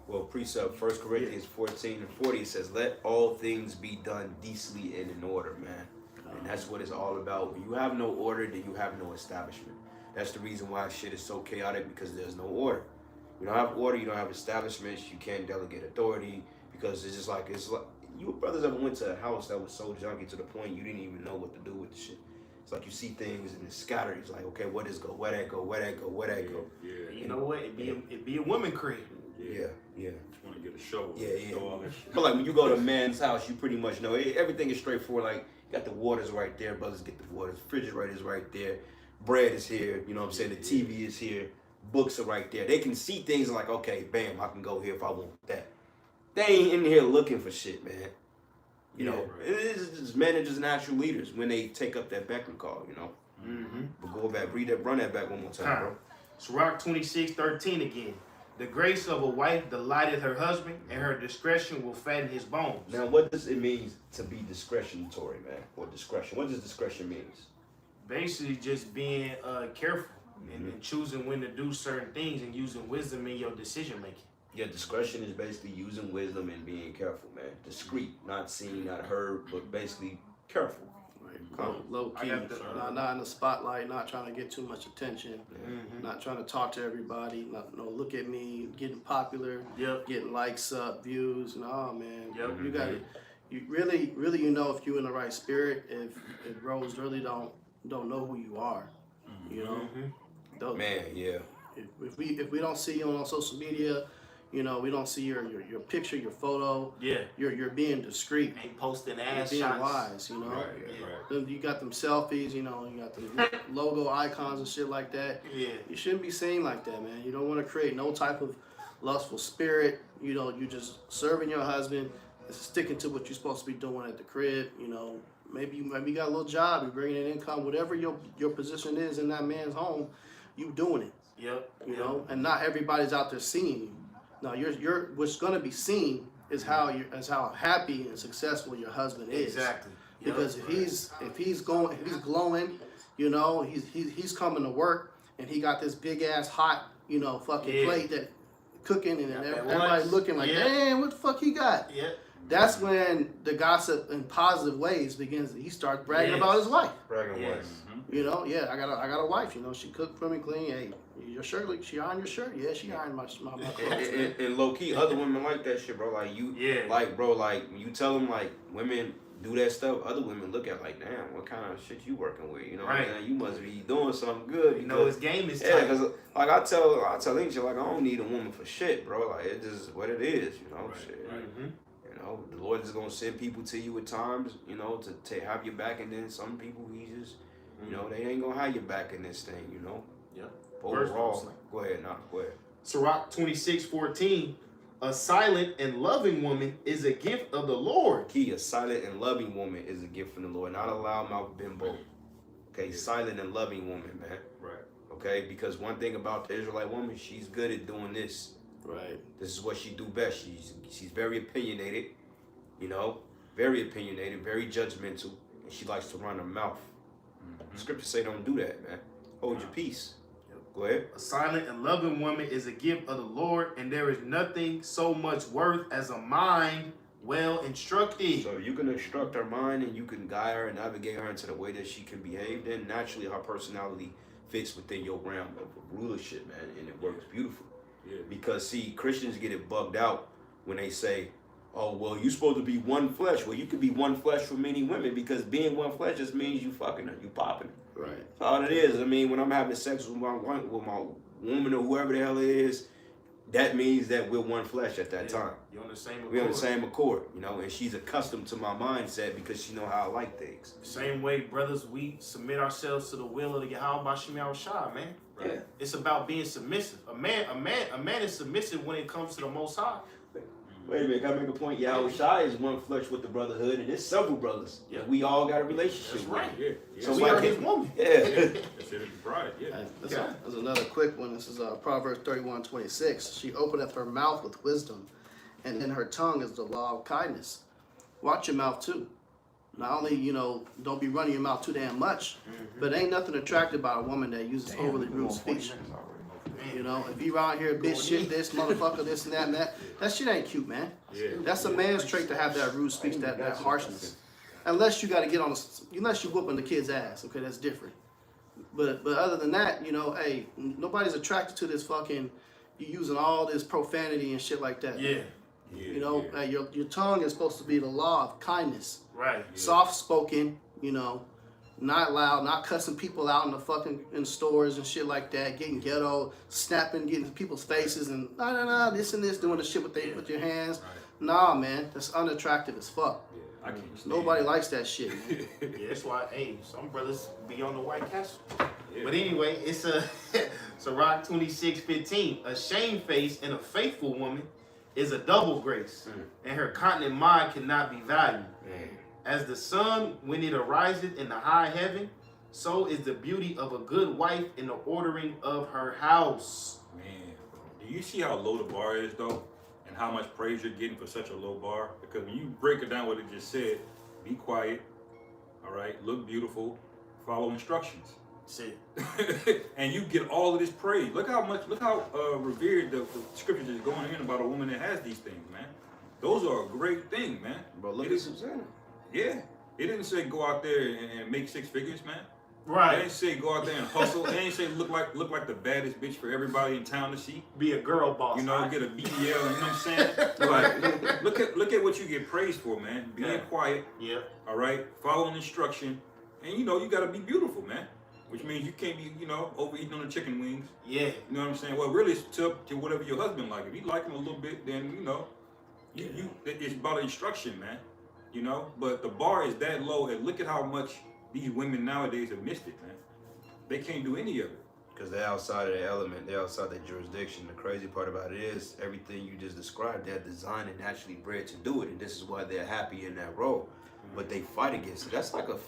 Well, precept 1 Corinthians 14:40 says, let all things be done decently and in order, man. And that's what it's all about. When you have no order, then you have no establishment. That's the reason why shit is so chaotic, because there's no order. You don't have order, you don't have establishments, you can't delegate authority, because it's like you brothers ever went to a house that was so junky to the point you didn't even know what to do with the shit. It's like you see things and it's scattered. It's like, okay, where this go? Where that go? Where that go? Where that go? Yeah. You know what? It be a woman crib. Yeah. Just want to get a shovel. Yeah. Throw all that shit. But like when you go to a man's house, you pretty much know everything is straightforward. Like you got the waters right there, brothers get the waters. Refrigerator is right there. Bread is here. You know what I'm saying? The TV is here. Books are right there. They can see things and like, okay, bam, I can go here if I want that. They ain't in here looking for shit, man. You know, it's just men are just natural leaders when they take up that Beckman call, you know. But go back, run that back one more time, bro. Sirach 26:13 again. The grace of a wife delighteth her husband, and her discretion will fatten his bones. Now, what does it mean to be discretionary, man? Or discretion? What does discretion mean? Basically, just being careful and choosing when to do certain things and using wisdom in your decision making. Yeah, discretion is basically using wisdom and being careful, man. Discreet, not seen, not heard, but basically careful. Low key, not in the spotlight, not trying to get too much attention, not trying to talk to everybody, not look at me, getting popular, getting likes up, views, no, man. You got it. You really, you know if you in the right spirit. If bros really don't know who you are, you know. Man, yeah. If we don't see you on social media, you know, we don't see your picture, your photo. Yeah. You're being discreet. Ain't posting ass being shots. wise, you know. Right. Then you got them selfies, you know, you got the logo icons and shit like that. Yeah. You shouldn't be seen like that, man. You don't want to create no type of lustful spirit. You know, you just serving your husband, and sticking to what you're supposed to be doing at the crib. You know, maybe you got a little job, you're bringing in income, whatever your position is in that man's home, you doing it. Yep. You know, and not everybody's out there seeing you. No, you're what's gonna be seen is how happy and successful your husband is. Exactly. Yep. Because if he's glowing, you know, he's coming to work and he got this big ass hot, you know, fucking plate that cooking and everybody looking like, damn, what the fuck he got? Yeah. That's when the gossip in positive ways begins. He starts bragging about his wife. Bragging Yes. wife. You know, yeah, I got a wife. You know, she cooked for me clean. Hey, your shirt, she ironed your shirt. Yeah, she ironed my clothes. And low key, other women like that shit, bro. Like you, like bro, like when you tell them like women do that stuff, other women look at like, damn, what kind of shit you working with? You know, Right. Man, you must be doing something good. You know, his game is tight. Yeah, because like I tell Angel, like I don't need a woman for shit, bro. Like it's just what it is, you know. Right, Shit. right. You know, the Lord is gonna send people to you at times, you know, to have your back, and then some people he just, you know, they ain't gonna have your back in this thing, you know. Yep. Overall, go ahead. Sirach 26:14, a silent and loving woman is a gift of the Lord. Key, a silent and loving woman is a gift from the Lord, not a loudmouth bimbo. Okay, silent and loving woman, man. Right. Okay, because one thing about the Israelite woman, she's good at doing this. Right. This is what she do best. She's very opinionated, you know, very opinionated, very judgmental, and she likes to run her mouth. Scripture say don't do that, man. Hold your peace. Go ahead. A silent and loving woman is a gift of the Lord, and there is nothing so much worth as a mind well instructed. So you can instruct her mind and you can guide her and navigate her into the way that she can behave. Then naturally her personality fits within your realm of rulership, man, and it works beautiful. Yeah. Because see, Christians get it bugged out when they say, oh, well, you're supposed to be one flesh. Well, you could be one flesh for many women, because being one flesh just means you fucking her, you popping her. Right. That's all it is. I mean, when I'm having sex with my woman or whoever the hell it is, that means that we're one flesh at that time. You're on the same accord. We're on the same accord, you know, and she's accustomed to my mindset because she know how I like things. Same way, brothers, we submit ourselves to the will of the YAHAWAHSHI, man. Right. Yeah. It's about being submissive. A man is submissive when it comes to the Most High. Wait a minute, can I make a point? YAHAWAHSHI is one flesh with the brotherhood, and there's several brothers. Yeah. We all got a relationship. That's right. Yeah. So we are his woman. Yeah. That's it, pride. Yeah. That's another quick one. This is Proverbs 31:26. She openeth her mouth with wisdom, and in her tongue is the law of kindness. Watch your mouth too. Not only, you know, don't be running your mouth too damn much, but ain't nothing attractive about a woman that uses overly rude speech. You know, if you around here, bitch, shit, this, motherfucker, this and that, that shit ain't cute, man. Yeah. That's a man's trait to have that rude speech, that harshness. Unless you got to get on, unless you whooping the kid's ass, okay, that's different. But other than that, you know, hey, nobody's attracted to this fucking, you using all this profanity and shit like that. Yeah. You know, your tongue is supposed to be the law of kindness. Right. Soft spoken, you know, not loud, not cussing people out in the fucking in stores and shit like that, getting ghetto, snapping, getting in people's faces and this and this, doing the shit with your hands. Right. Nah, man, that's unattractive as fuck. Yeah, I can't Nobody likes that shit, man. Yeah, that's why, hey, some brothers be on the White Castle. Yeah. But anyway, it's a Sirach 26:15. A shamefaced and a faithful woman is a double grace, and her continent mind cannot be valued. As the sun when it ariseth in the high heaven, so is the beauty of a good wife in the ordering of her house. Man, do you see how low the bar is though? And how much praise you're getting for such a low bar? Because when you break it down what it just said, be quiet, all right, look beautiful, follow instructions. See. And you get all of this praise. Look how revered the scriptures is going in about a woman that has these things, man. Those are a great thing, man. Bro, look at Susanna. Yeah. It didn't say go out there and make six figures, man. Right. It didn't say go out there and hustle. It didn't say look like the baddest bitch for everybody in town to see. Be a girl boss. You know, get a BBL, you know what I'm saying? Like, look at what you get praised for, man. Being quiet. Yeah. All right. Following instruction. And you know, you gotta be beautiful, man. Which means you can't be, you know, overeating on the chicken wings. Yeah. You know what I'm saying? Well, really, it's up to whatever your husband like. If you like him a little bit, then, you know, it's about instruction, man. You know? But the bar is that low, and look at how much these women nowadays have missed it, man. They can't do any of it. Because they're outside of their element, they're outside their jurisdiction. The crazy part about it is everything you just described, they're designed and naturally bred to do it, and this is why they're happy in that role. But they fight against it. That's like a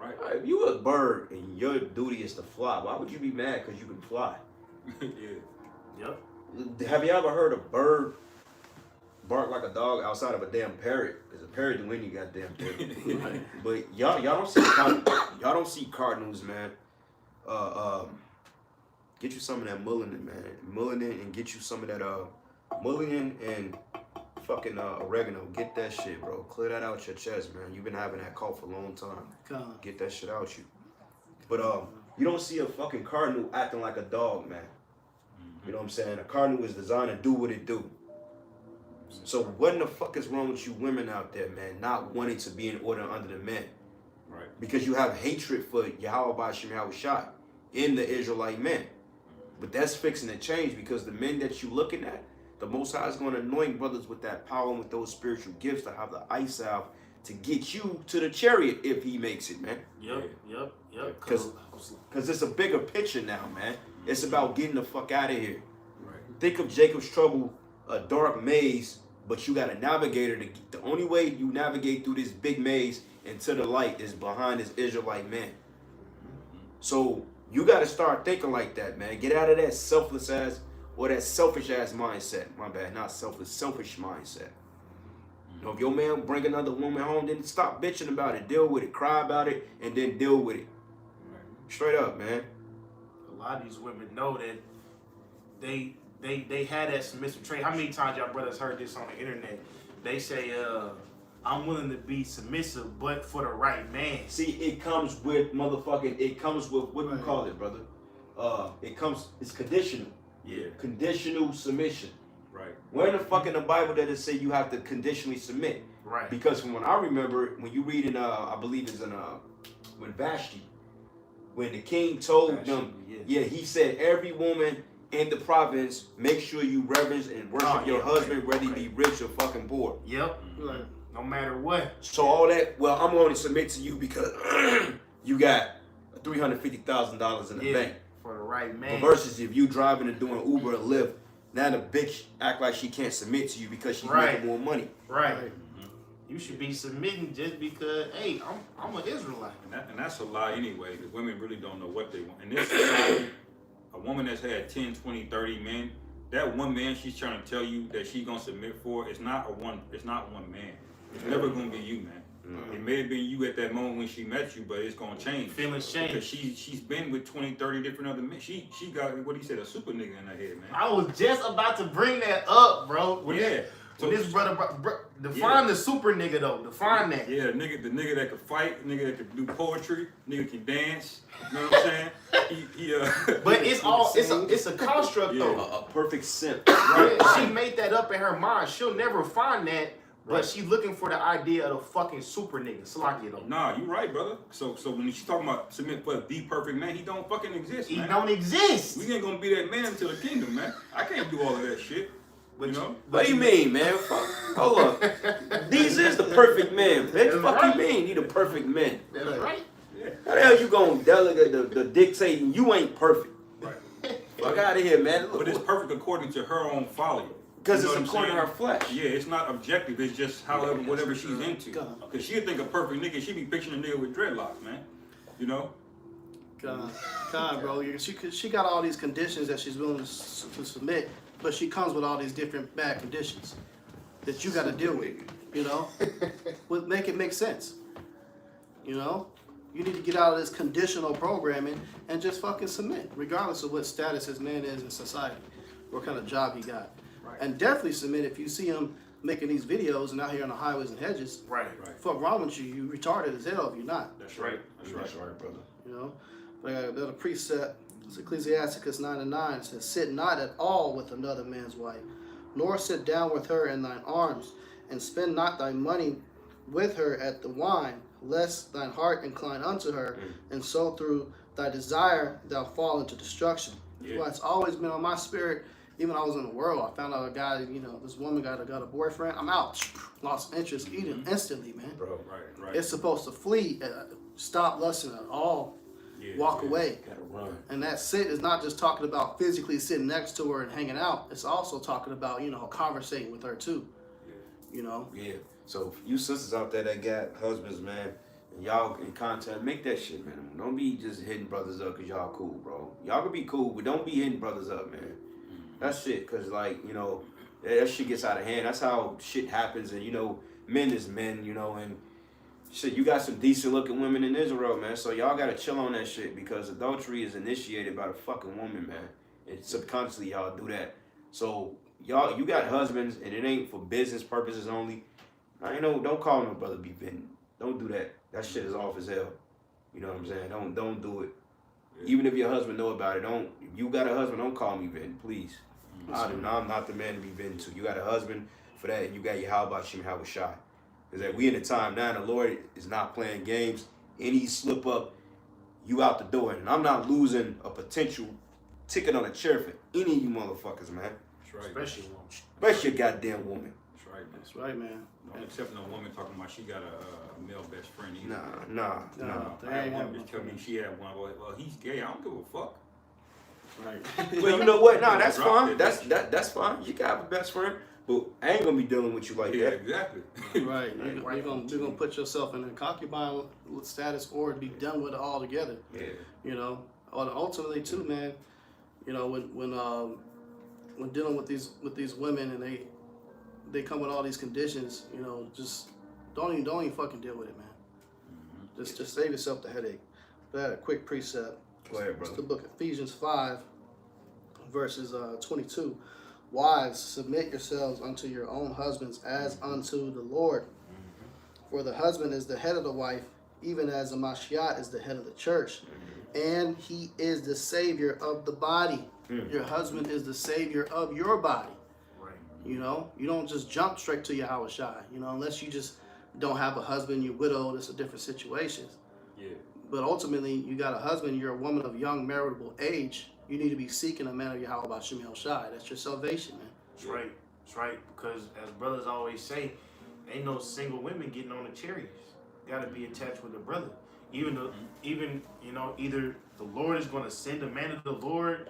Right. If you a bird and your duty is to fly, why would you be mad because you can fly? Yeah. Yep. Have you ever heard a bird bark like a dog outside of a damn parrot? Because a parrot do any goddamn thing. Right. But y'all don't see cardinals, man. Get you some of that mullein, man. Mullein and get you some of that mullein and fucking oregano. Get that shit, bro. Clear that out your chest, man. You've been having that cough for a long time. God. Get that shit out you. But you don't see a fucking cardinal acting like a dog, man. You know what I'm saying? A cardinal is designed to do what it do. So what in the fuck is wrong with you women out there, man? Not wanting to be in order under the men. Right. Because you have hatred for YAHAWAH, bahasham, YAHAWAHSHI in the Israelite men. But that's fixing to change because the men that you looking at, the Most High is going to anoint brothers with that power and with those spiritual gifts to have the ice out to get you to the chariot if he makes it, man. Yep. Because it's a bigger picture now, man. It's about getting the fuck out of here. Right. Think of Jacob's trouble, a dark maze, but you got a navigator. The only way you navigate through this big maze into the light is behind this Israelite man. So you got to start thinking like that, man. Get out of that selfless ass or that selfish ass mindset. My bad, not selfless, selfish mindset. You know, if your man bring another woman home, then stop bitching about it. Deal with it. Cry about it, and then deal with it. Straight up, man. A lot of these women know that they had that submissive trait. How many times y'all brothers heard this on the internet? They say, I'm willing to be submissive, but for the right man. See, it comes with motherfucking, it comes with, what do you call it, brother? It's conditional. Yeah. Conditional submission. Right. Where in the fuck in the Bible does it say you have to conditionally submit? Right. Because from what I remember, when you read in, I believe it's in, when Vashti, when the king told them, he said, every woman in the province, make sure you reverence and worship your husband, whether he be rich or fucking poor. Yep. Right. No matter what. So all that, well, I'm going to submit to you because you got $350,000 in the bank. For the right man. Versus if you driving and doing Uber and Lyft, now the bitch act like she can't submit to you because she's making more money. Right. You should be submitting just because, hey, I'm an Israelite. And that's a lie anyway, because women really don't know what they want. And this society, a woman that's had 10, 20, 30 men, that one man she's trying to tell you that she's gonna submit for, it's not one man. It's never gonna be you, man. It may have been you at that moment when she met you, but it's gonna change. Feelings change. Because she's been with 20, 30 different other men. She got, what he said, a super nigga in her head, man. I was just about to bring that up, bro. So this brother, define the super nigga though. Define that. Yeah, the nigga that could fight, nigga that could do poetry, nigga can dance. You know what I'm saying? But it's a construct though. A perfect simp. Right? She made that up in her mind. She'll never find that. But she's looking for the idea of the fucking super nigga. Salakia though. Nah, you right, brother. So when she's talking about submit for the perfect man, he don't fucking exist, man. He don't exist. We ain't gonna be that man until the kingdom, man. I can't do all of that shit. You know? What do you mean, man? Hold up. These is the perfect men. Bitch, fuck you mean? He the perfect man. That's right. Yeah. How the hell you gonna delegate the dictating? You ain't perfect. Right. Fuck out of here, man. Look, But it's perfect according to her own folly. because You know it's what I'm according to her saying? flesh. Yeah, it's not objective. It's just however, whatever she's into. Because she'll think a perfect nigga, she be picturing a nigga with dreadlocks, man. You know? God, bro. She got all these conditions that she's willing to submit, but she comes with all these different bad conditions that you got to deal with. You know, make it make sense. You know, you need to get out of this conditional programming and just fucking submit, regardless of what status his man is in society, what kind of job he got, and definitely submit if you see him making these videos and out here on the highways and hedges. Right. Fuck wrong with you? You retarded as hell if you're not. That's right. That's right, brother. You know, but I got another precept. It's Ecclesiasticus 9:9. It says, "Sit not at all with another man's wife, nor sit down with her in thine arms, and spend not thy money with her at the wine, lest thine heart incline unto her, and so through thy desire thou fall into destruction." Well, it's always been on my spirit. Even when I was in the world, I found out a guy, you know, this woman got a boyfriend. I'm out. Lost interest, eating instantly, man. Bro, Right. It's supposed to flee, stop lusting at all, walk away. gotta run. And that sit is not just talking about physically sitting next to her and hanging out. It's also talking about, you know, conversating with her too. You know? Yeah. So you sisters out there that got husbands, man, y'all in contact, make that shit minimum. Don't be just hitting brothers up because y'all cool, bro. Y'all can be cool, but don't be hitting brothers up, man. That's it, because, like, you know, that shit gets out of hand. That's how shit happens, and, you know, men is men, you know, and shit, you got some decent-looking women in Israel, man, so y'all got to chill on that shit, because adultery is initiated by the fucking woman, man, and subconsciously y'all do that. So, y'all, you got husbands, and it ain't for business purposes only. I ain't no, don't call no brother be venting. Don't do that. That shit is off as hell. You know what I'm saying? Don't do it. Even if your husband know about it, don't. If you got a husband, don't call me venting, please. I'm not the man to be venting to. You got a husband for that, and you got YAHAWAHSHI, YAHAWAHSHI. Because that we in the time now, the Lord is not playing games. Any slip up, you out the door. And I'm not losing a potential ticket on a chair for any of you motherfuckers, man. That's right. Especially a woman. Especially a goddamn woman. That's right, man. That's right, man. Don't accept no woman talking about she got a male best friend either. Nah. I had one just tell me she had one. Well, he's gay. I don't give a fuck. Right. Well, you know what? Nah, that's fine. That's fine. You can have a best friend, but I ain't gonna be dealing with you like Yeah, that. exactly. Right. You're gonna put yourself in a concubine status or be done with it altogether. Yeah. You know. Ultimately too, man, you know, when dealing with these women and they come with all these conditions, you know, just don't even fucking deal with it, man. Just save yourself the headache. But I had a quick precept. Go ahead, It's brother. the book of Ephesians 5, verses 22. Wives, submit yourselves unto your own husbands as unto the Lord. For the husband is the head of the wife, even as the Mashiach is the head of the church. And he is the savior of the body. Your husband is the savior of your body. Right. You know, you don't just jump straight to YAHAWAHSHI. You know, unless you just don't have a husband, you're widowed, it's a different situation. Yeah. But ultimately, you got a husband, you're a woman of young marriageable age. You need to be seeking a man of YAHAWAHSHI. That's your salvation, man. That's right. That's right. Because as brothers always say, ain't no single women getting on the chariots. Got to be attached with a brother. Even you know, either the Lord is going to send a man of the Lord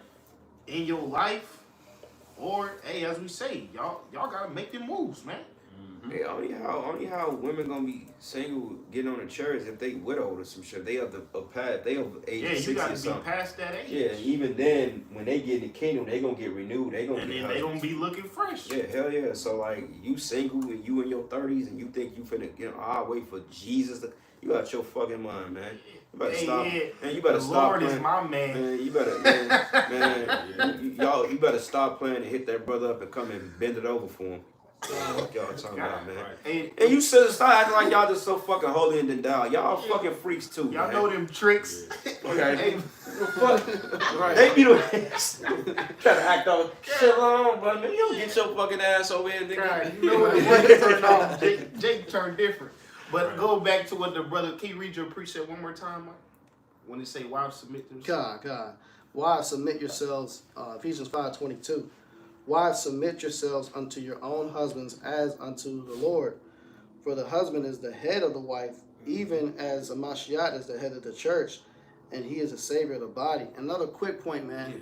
in your life, or hey, as we say, y'all got to make them moves, man. Hey, only how women gonna be single getting on the chairs if they widowed or some shit. They of the path. They of age Yeah, 60 you got or to be something. past that age. Yeah, and even then, when they get in the kingdom, they gonna get renewed. They gonna And get then they gonna be looking fresh. Yeah, hell yeah. So like, you single and you in your 30s and you think you finna get wait for Jesus to, you out your fucking mind, man. You better stop. Yeah. Man, you better The stop Lord playing. is my man. Man, you better, man, you better stop playing and hit that brother up and come and bend it over for him. What y'all talking about, man? Hey, And you should stop acting like y'all just so fucking holy and endowed. Y'all fucking freaks too, y'all man. know them tricks. Okay. Hey, Fuck. They be the try to act all shit on, but man, you don't get your fucking ass over here, nigga. God, you know what it turned off. Jake turned different. But go back to what the brother. Can you read your precept one more time, Mike? When they say wives submit themselves. God. Wives, submit yourselves, Ephesians 5:22. Wives, submit yourselves unto your own husbands as unto the Lord. For the husband is the head of the wife, even as a Mashiach is the head of the church, and he is the savior of the body. Another quick point, man.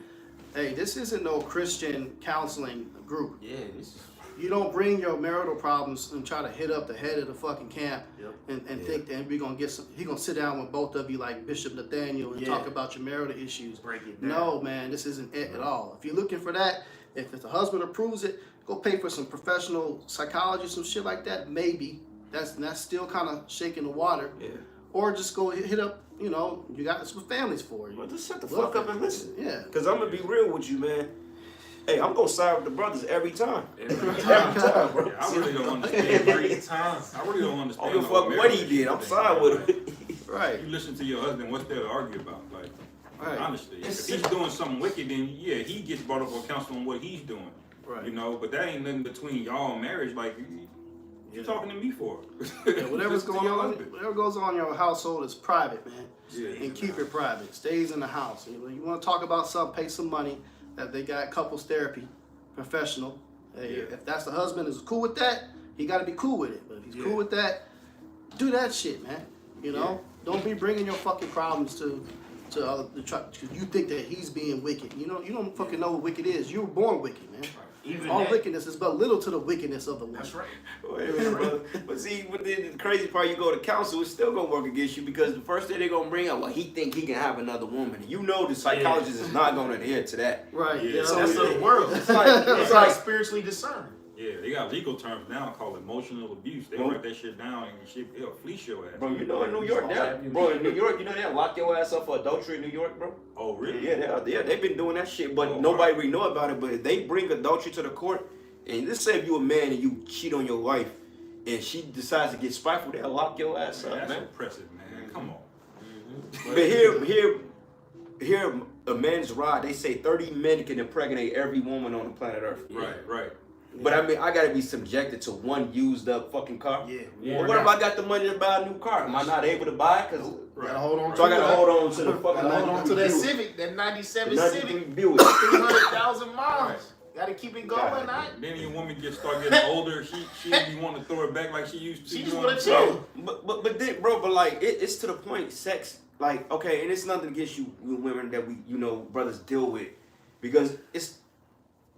Hey, this isn't no Christian counseling group. Yeah, this is. You don't bring your marital problems and try to hit up the head of the fucking camp and think that we're gonna get some. He gonna sit down with both of you like Bishop Nathaniel and talk about your marital issues. Break it down. No, man, this isn't it at all. If you're looking for that, if the husband approves it, go pay for some professional psychology, some shit like that. Maybe that's still kind of shaking the water. Yeah. Or just go hit up. You know, you got some families for you. Well, just shut the fuck up and listen. Yeah. Cause I'm gonna be real with you, man. Hey, I'm gonna side with the brothers every time. Every time, bro. Yeah, I really don't understand. Every time. I really don't I understand. don't give a fuck what he did. I'm side with him. Right. You listen to your husband. What's there to argue about? Like, Right. honestly, if he's doing something wicked, then yeah, he gets brought up for counsel on what he's doing. Right. You know, but that ain't nothing between y'all and marriage. Like, you talking to me for? Yeah, whatever's Listen to going your on, husband. whatever goes on in your household is private, man. Yeah. And keep it private. Stays in the house. You want to talk about something, pay some money. That they got couples therapy, professional. Hey, Yeah. if that's the husband is cool with that, he got to be cool with it. But if he's cool with that, do that shit, man. You know, don't be bringing your fucking problems to other because you think that he's being wicked. You know, you don't fucking know what wicked is. You were born wicked, man. Even all that, wickedness is but little to the wickedness of the woman. that's right. Wait a minute, brother. But see, but then the crazy part, you go to counsel, it's still gonna work against you because the first thing they're gonna bring up, well, he think he can have another woman. You know the psychologist is not gonna adhere to that. Right. Yeah. You know, So that's it- the world. It's like It's like spiritually discerned. Yeah, they got legal terms now called emotional abuse. They Bro. write that shit down and shit, it'll fleece your ass. bro, you know in New York, bro, in New York, you know they'll lock your ass up for adultery in New York, bro. Oh, really? Yeah, they've been doing that shit, but Oh, nobody really know about it. But if they bring adultery to the court, and let's say if you a man and you cheat on your wife, and she decides to get spiteful, they'll lock your ass Man, up, that's man. oppressive, man. Come on. But here, a man's rod. They say 30 men can impregnate every woman on the planet Earth. Right. But I mean, I gotta be subjected to one used up fucking car. Yeah. Well, what if I got the money to buy a new car? Am I not able to buy it? Cause Gotta hold on. so I gotta hold on to the fucking Gotta hold on to 93 that Buick. Civic, that 97 93 Civic, Buick. 300,000 miles. Gotta keep it going. God. I, Then your woman start getting older, she be wanting to throw it back like she used to. she you just know wanna what I'm saying? chill. But then, bro, but like it's to the point. Sex, like, okay, and it's nothing against you women that we, brothers deal with, because it's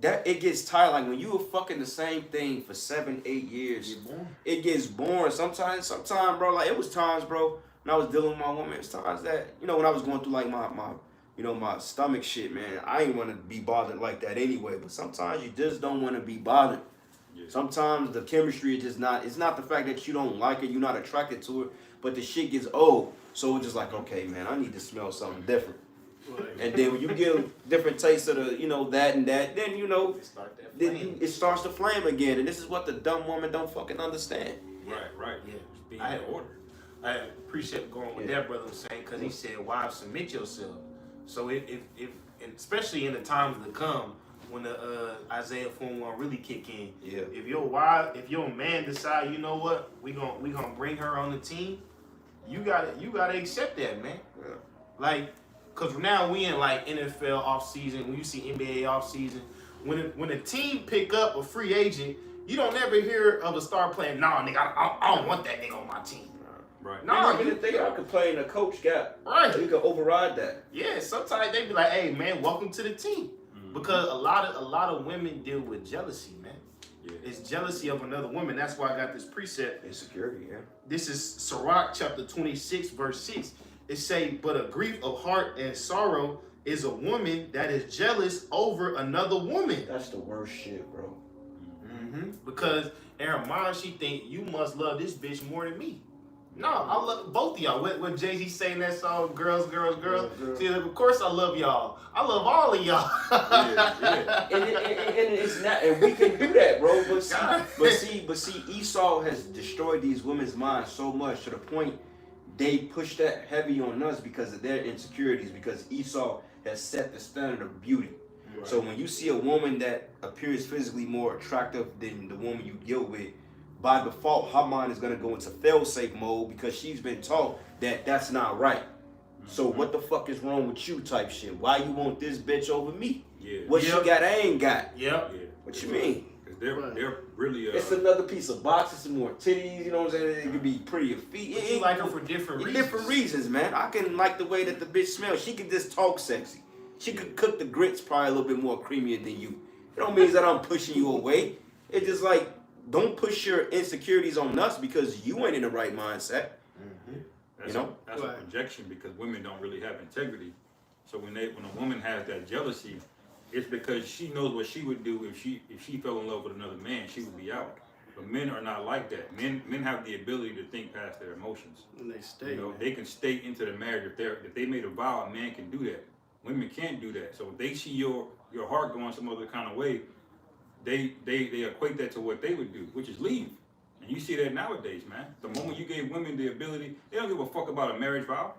that it gets tired. Like when you were fucking the same thing for 7, 8 years, it gets boring. Sometimes, bro. Like it was times, bro, when I was dealing with my woman. It's times that when I was going through like my stomach shit, man. I ain't want to be bothered like that anyway. But sometimes you just don't want to be bothered. Yeah. Sometimes the chemistry is just not. It's not the fact that you don't like it, you're not attracted to it, but the shit gets old. So it's just like, okay, man, I need to smell something different. Right. And then when you get a different taste of the, that and that, then Start that then flame. it starts to flame again. And this is what the dumb woman don't fucking understand. Right. Yeah. Just being I- in order. I appreciate going with that brother was saying, because he said, wives, submit yourself. So if and especially in the times to come, when the Isaiah 41 really kick in, Yeah. if your man decide, you know what, we gonna bring her on the team, you gotta accept that, man. Yeah. Like, cause now we in like NFL off season. When you see NBA off season, when a team pick up a free agent, you don't ever hear of a star playing. Nah, nigga, I don't want that nigga on my team. Right. No, I mean, the thing I complain the coach got, Right. you can override that. Yeah, sometimes they be like, "Hey, man, welcome to the team," because a lot of women deal with jealousy, man. Yeah. It's jealousy of another woman. That's why I got this precept. Insecurity, yeah. This is Sirach chapter 26, verse 6. It say, "But a grief of heart and sorrow is a woman that is jealous over another woman." That's the worst shit, bro. Because in her mind, she think you must love this bitch more than me. No, I love both of y'all. What Jay-Z saying that song, girls. See, of course I love y'all. I love all of y'all. Yeah. And it's not, and we can do that, bro. But God. see, Esau has destroyed these women's minds so much to the point they push that heavy on us because of their insecurities. Because Esau has set the standard of beauty. Right. So when you see a woman that appears physically more attractive than the woman you deal with, by default, her mind is gonna go into fail-safe mode because she's been taught that that's not right. So what the fuck is wrong with you type shit? Why you want this bitch over me? Yeah. What Yep. she got, I ain't got. Yep. Yeah. What you mean? Because they're really It's another piece of boxes, some more titties, you know what I'm saying? It could be prettier feet. But you like her for different reasons. Different reasons, man. I can like the way that the bitch smells. She can just talk sexy. She could cook the grits probably a little bit more creamier than you. It don't mean that I'm pushing you away. It's just like, don't push your insecurities on us because you ain't in the right mindset. That's You know? that's Right. a projection because women don't really have integrity. So when a woman has that jealousy, it's because she knows what she would do if she fell in love with another man, she would be out. But men are not like that. Men have the ability to think past their emotions. And they stay. You know, man. they can stay into the marriage if they made a vow. A man can do that. Women can't do that. So if they see your heart going some other kind of way, they equate that to what they would do, which is leave. And you see that nowadays, man. The moment you gave women the ability, they don't give a fuck about a marriage vow.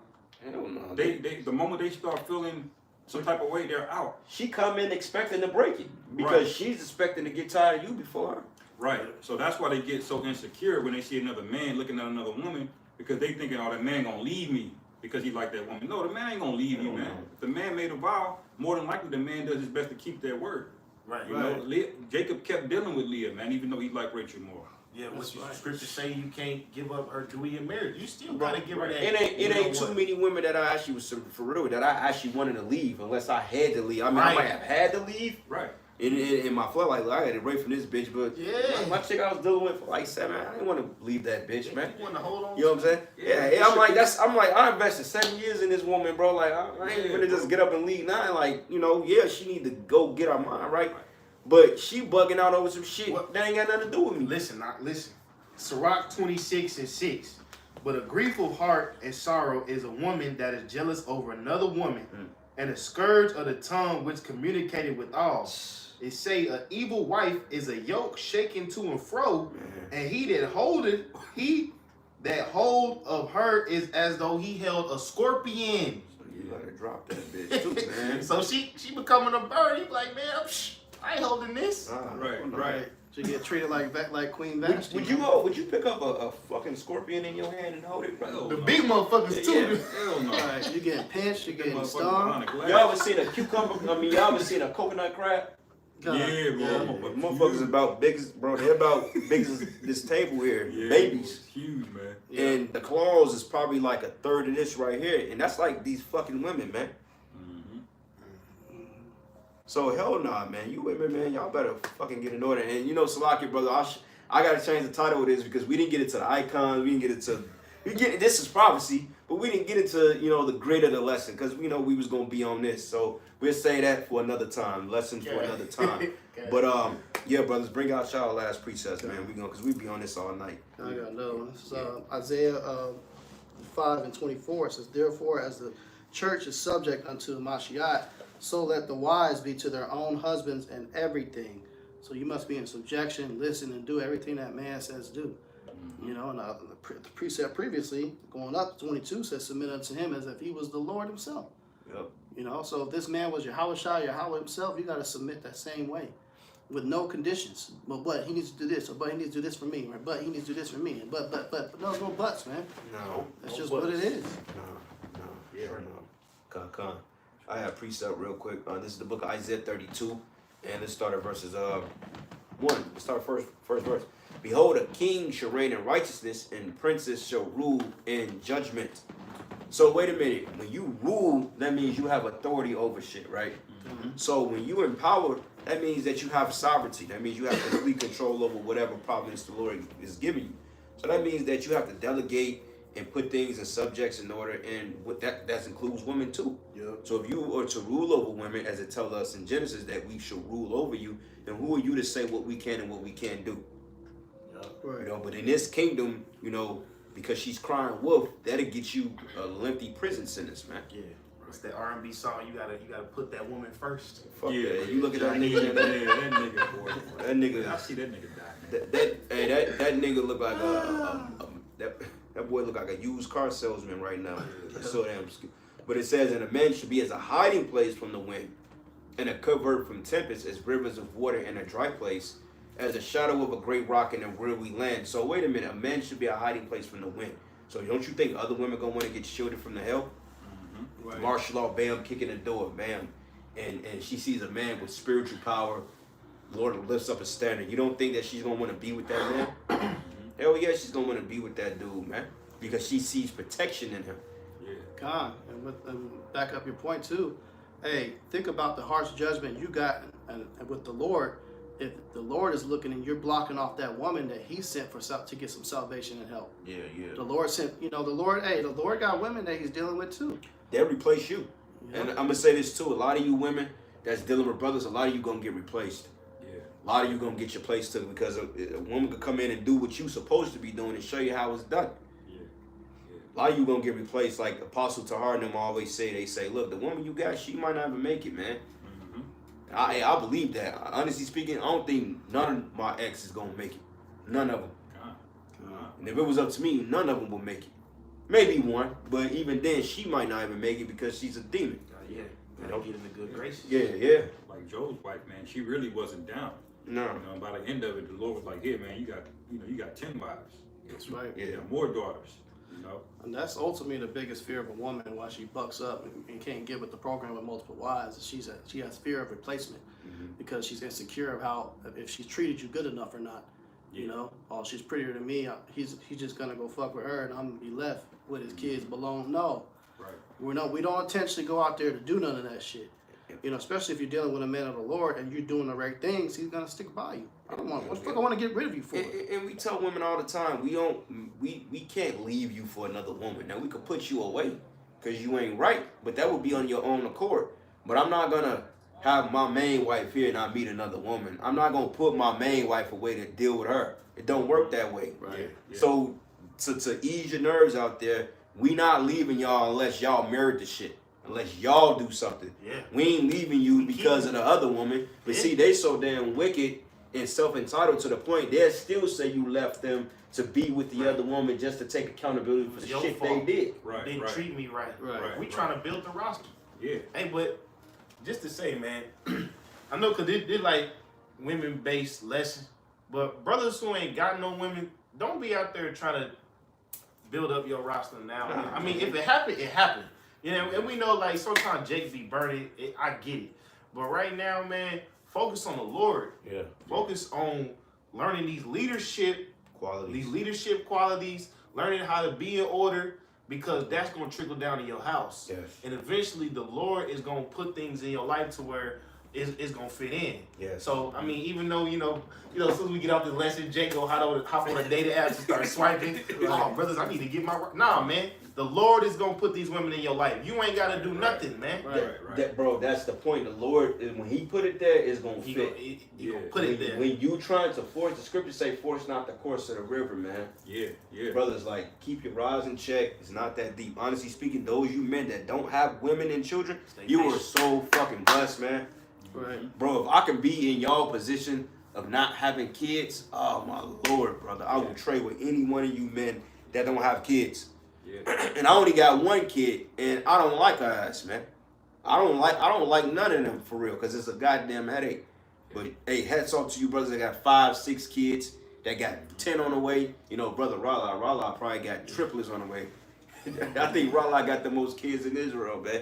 I don't know. The moment they start feeling some type of way, they're out. She come in expecting to break it because Right. she's expecting to get tired of you before her. Right. So that's why they get so insecure when they see another man looking at another woman because they thinking, oh, that man gonna leave me because he like that woman. No, the man ain't gonna leave you, man. If the man made a vow, more than likely the man does his best to keep that word. Right. You know, Jacob kept dealing with Leah, man, even though he liked Rachel more. Yeah, what That's right. scripture say you can't give up her dewey in marriage. You still gotta give her that. It you know ain't too what? many women that I actually was for real that I actually wanted to leave unless I had to leave. I mean, I Right. might have had to leave. Right. in my flow, like, I got it right from this bitch, but Yeah. my chick I was dealing with for like 7, I didn't want to leave that bitch, man. You want to hold on. You know what I'm saying? Yeah, I'm like, I invested 7 years in this woman, bro. Like, I ain't gonna just get up and leave now. Like, you know, yeah, she need to go get her mind right, but she bugging out over some shit that ain't got nothing to do with me. Listen. Sirach 26:6. But a grieful heart and sorrow is a woman that is jealous over another woman, and a scourge of the tongue which communicated with all. It say an evil wife is a yoke shaken to and fro, and he that hold of her is as though he held a scorpion. So you gotta drop that bitch too, man. So she becoming a bird. He be like, man, I ain't holding this. Right. To get treated like Queen Vashti. Would you pick up a fucking scorpion in your hand and hold it, bro? The big motherfuckers too. Yeah. Hell no. Right, you getting pinched, you getting Motherfucker stung. behind the glass. Y'all ever seen a cucumber? Y'all ever seen a coconut crab? Yeah, bro. Motherfuckers about big as, bro. They're about big as this table here. Yeah, Babies. huge, man. Yeah. And the claws is probably like a third of this right here. And that's like these fucking women, man. So hell nah, man. You women, man, y'all better fucking get in order. And you know, Salaki, brother, I gotta change the title of this because we didn't get into the icons. We didn't get into this is prophecy, but we didn't get into, you know, the grid of the lesson because we know we was gonna be on this. So we'll say that for another time. Lesson for another time. But yeah, brothers, bring out y'all last precepts, man. We gonna because we be on this all night. I got another one. This is Isaiah 5:24. It says, therefore, as the church is subject unto Mashiach, so let the wives be to their own husbands and everything. So you must be in subjection, listen, and do everything that man says do. You know, and the precept previously, going up to 22, says submit unto him as if he was the Lord himself. Yep. You know, so if this man was YAHAWAHSHI, Yahweh himself, you got to submit that same way with no conditions. But he needs to do this, or but he needs to do this for me, or but he needs to do this for me. And but no buts, man. No. That's just what it is. No. Yeah, no. Con. I have a precept real quick. This is the book of Isaiah 32, and let's start at verses 1. Let's start first verse. Behold, a king shall reign in righteousness, and princes shall rule in judgment. So wait a minute. When you rule, that means you have authority over shit, right? So when you empower, that means that you have sovereignty. That means you have complete control over whatever providence the Lord is giving you. So that means that you have to delegate and put things and subjects in order, and what that includes women too. Yep. So if you are to rule over women, as it tells us in Genesis that we should rule over you, then who are you to say what we can and what we can't do? Right. You know, but in this kingdom, you know, because she's crying wolf, that'll get you a lengthy prison sentence, man. Yeah. It's that R&B song. You gotta put that woman first. Fuck Yeah, that. You look at that yeah, nigga. that nigga, boy. That nigga. I see that nigga die, man. That nigga look like that boy look like a used car salesman right now. That's so damn stupid. But it says, and a man should be as a hiding place from the wind, and a covert from tempest, as rivers of water in a dry place, as a shadow of a great rock in a weary land. So wait a minute, a man should be a hiding place from the wind. So don't you think other women gonna want to get shielded from the hell? Right. Martial law, bam, kicking the door, bam, and she sees a man with spiritual power. Lord lifts up a standard. You don't think that she's gonna want to be with that man? Hell yeah, she's gonna want to be with that dude, man, because she sees protection in him. Yeah. God, and back up your point too. Hey, think about the harsh judgment you got, and with the Lord. If the Lord is looking and you're blocking off that woman that He sent to get some salvation and help. Yeah. The Lord sent, the Lord got women that He's dealing with too. They'll replace you. Yeah. And I'm gonna say this too: a lot of you women that's dealing with brothers, a lot of you gonna get replaced. Yeah. A lot of you gonna get your place took because a woman could come in and do what you supposed to be doing and show you how it's done. Yeah. A lot of you gonna get replaced, like Apostle Tahar and them always say. They say, look, the woman you got, she might not even make it, man. I believe that. Honestly speaking, I don't think none of my exes gonna make it. None of them. And if it was up to me, none of them will make it. Maybe one, but even then, she might not even make it because she's a demon. Yeah. Gotta get in the good graces. Yeah. Like Joe's wife, man, she really wasn't down. No. You know, by the end of it, the Lord was like, "Here, man, you got 10 wives. That's right. Yeah. You got more daughters. You know." And that's ultimately the biggest fear of a woman, why she bucks up and can't get with the program with multiple wives. She has fear of replacement because she's insecure of how, if she's treated you good enough or not. You know, oh, she's prettier than me. He's just gonna go fuck with her, and I'm gonna be left with his kids alone. No, Right. We don't intentionally go out there to do none of that shit. You know, especially if you're dealing with a man of the Lord and you're doing the right things, he's gonna stick by you. I don't want. What the fuck I want to get rid of you for? And we tell women all the time, we can't leave you for another woman. Now we could put you away because you ain't right, but that would be on your own accord. But I'm not gonna have my main wife here and I meet another woman. I'm not gonna put my main wife away to deal with her. It don't work that way. Right. Yeah. So to ease your nerves out there, we not leaving y'all unless y'all married the shit. Unless y'all do something. Yeah. We ain't leaving you because of the other woman. But Yeah. see, they so damn wicked and self-entitled to the point they'll still say you left them to be with the other woman just to take accountability for the Your shit fault. they did. Right. Didn't Right. treat me right. Right. We trying to build the roster. Yeah. Hey, but just to say, man, I know because they're like women-based lessons, but brothers who ain't got no women, don't be out there trying to build up your roster now. Nah. I mean, if it happened, it happened. You know, and we know like sometimes Jake be burning. I get it, but right now, man, focus on the Lord. Yeah. Focus on learning these leadership qualities, learning how to be in order, because that's going to trickle down to your house. Yes. And eventually the Lord is going to put things in your life to where it's going to fit in. Yes. So, I mean, even though, you know, as soon as we get off this lesson, Jake go hop on a data app and start swiping. Oh, brothers, I need to get my... Nah, man. The Lord is going to put these women in your life. You ain't got to do nothing, man. Right. That, bro, that's the point. The Lord, when he put it there, it's going to He fit. gonna put it there. When you trying to force, the scriptures say, force not the course of the river, man. Yeah. Yeah. Brothers, like, keep your rise in check. It's not that deep. Honestly speaking, those you men that don't have women and children, Stay you are patient. so fucking blessed, man. Right. Bro, if I can be in y'all position of not having kids, oh my Lord, brother, I will trade with any one of you men that don't have kids. Yeah. And I only got one kid, and I don't like her ass, man. I don't like none of them for real, cause it's a goddamn headache. But hey, hats off to you brothers that got 5, 6 kids, that got 10 on the way. You know, brother Rala probably got triplets on the way. I think Rala got the most kids in Israel, man.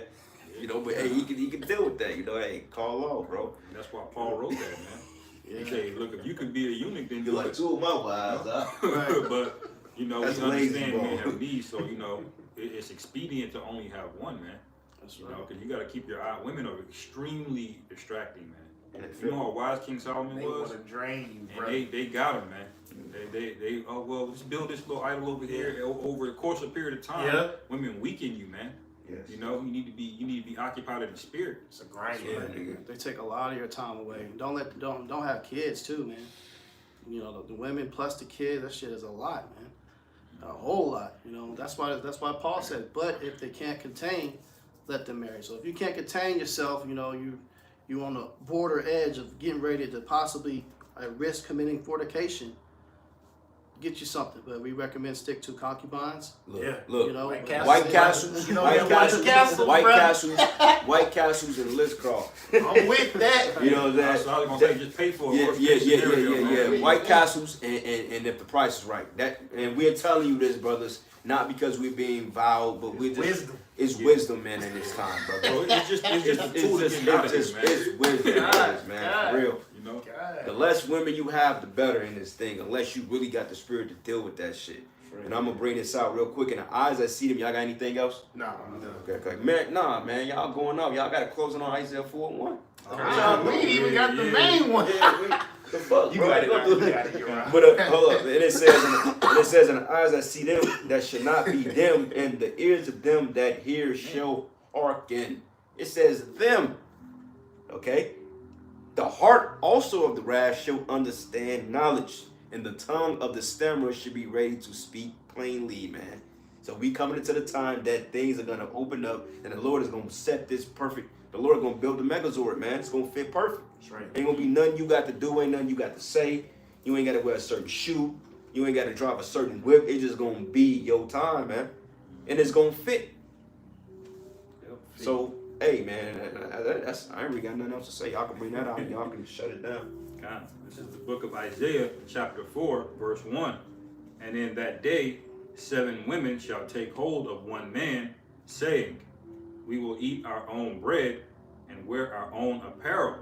You know, but hey, he can deal with that. You know, hey, call off, bro. And that's why Paul wrote that, man. Yeah. He said, look, if you can be a eunuch, then You're like 2 of my wives, huh? Right. But you know, That's we understand lazy, bro. men have needs, so you know, it's expedient to only have one, man. That's You right. know, because you got to keep your eye. Women are extremely distracting, man. And You know how wise King Solomon They was, want to drain you, bro. and they got him, man. They oh well, let's build this little idol over here. Over the course of a period of time, Yeah. women weaken you, man. Yes. You know, you need to be occupied in the spirit. It's a grind. Yeah, man. nigga. They take a lot of your time away. Don't have kids too, man. You know, the women plus the kids, that shit is a lot, man. A whole lot. You know, that's why Paul said, but if they can't contain, let them marry. So if you can't contain yourself, you know, you on the border edge of getting ready to possibly risk committing fornication, get you something. But we recommend stick to concubines. Look, Yeah. look. You know, White White Castles, You know, White that Castles, White Castle, White bruh. Castles, White Castles, and Liz Croft. I'm with that. You know what I'm So saying? I was gonna say, just pay for a Yeah, worst yeah, case yeah, scenario, yeah, man. yeah. White Castles, and if the price is right. That, and we're telling you this, brothers, not because we're being vowed, but we're just Wisdom. it's wisdom, man, in this time, brother. So it's just a tool to It's get out of just here, man. it's wisdom, God, brothers, man, God. for real. You know, God. The less women you have, the better in this thing, unless you really got the spirit to deal with that shit. And I'm gonna bring this out real quick. In the eyes that see them, y'all got anything else? Nah, Okay. Man, nah, man, y'all going up. Y'all got to close on Isaiah 4:1. nah. We ain't even got the Yeah. main one. Yeah, the fuck, You bro? got it. Don't You do got that. it. You're right. But hold up, and it says in the eyes that see them, that should not be them, and the ears of them that hear shall hearken. It says them. Okay. The heart also of the wrath shall understand knowledge, and the tongue of the stammerer should be ready to speak plainly, man. So we coming into the time that things are gonna open up, and the Lord is gonna set this perfect. The Lord is gonna build the Megazord, man. It's gonna fit perfect. That's right. Ain't gonna be nothing you got to do, ain't nothing you got to say. You ain't gotta wear a certain shoe. You ain't gotta drive a certain whip. It's just gonna be your time, man. And it's gonna fit. So, hey, man, I ain't really got nothing else to say. Y'all can bring that out and y'all can shut it down. God, this is the book of Isaiah, chapter 4, verse 1. And in that day, 7 women shall take hold of one man, saying, we will eat our own bread and wear our own apparel.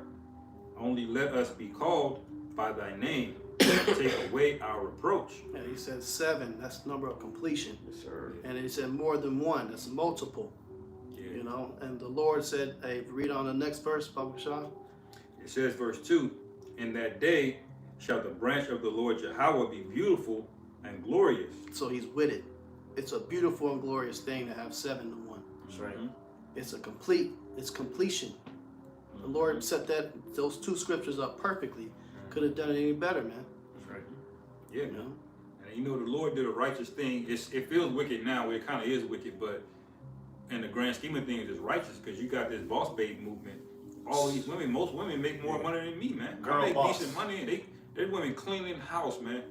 Only let us be called by thy name, and take away our reproach. And he said 7, that's the number of completion. Yes, sir. And he said more than one, that's multiple. Yeah, You know, and the Lord said, hey, read on the next verse, Bahasham. It says, verse 2, in that day shall the branch of the Lord Yahawah be beautiful and glorious. So he's with it. It's a beautiful and glorious thing to have 7 to 1. That's right. It's completion. The Lord set those 2 scriptures up perfectly. Could have done it any better, man. That's right. Yeah, You know? and you know the Lord did a righteous thing. It feels wicked now, it kind of is wicked, but in the grand scheme of things, it's righteous because you got this boss babe movement. All these women, most women make more money than me, man. Girl I make boss. decent money. They women cleaning the house, man.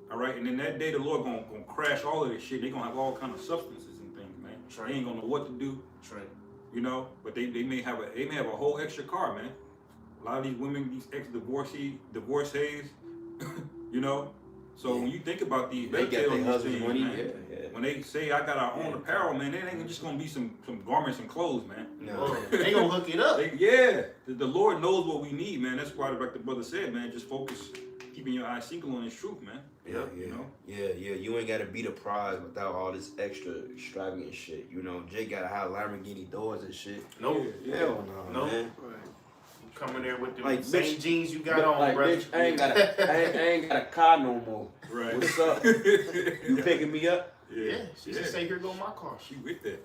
All right, and then that day the Lord gonna crash all of this shit. They gonna have all kind of substances and things, man. Right. They ain't gonna know what to do, That's right. you know. But they may have a whole extra car, man. A lot of these women, these ex-divorcees, you know. So when you think about these, They get their husband's money. man, Yeah. when they say I got our own apparel, man, it ain't just gonna be some garments and clothes, man. No. They gonna hook it up. The Lord knows what we need, man. That's why, like the brother said, man, just focus, keeping your eyes single on His truth, man. Yeah. You know? Yeah. You ain't gotta be the prize without all this extra extravagant shit. You know, Jay gotta have Lamborghini doors and shit. Nope. Hell no, Nope. man. Right. Coming there with the Like, same bitch, jeans you got on, brother. bitch, I ain't got a car no more. Right. What's up? You picking me up? Yeah, she just say, here go my car. She with that.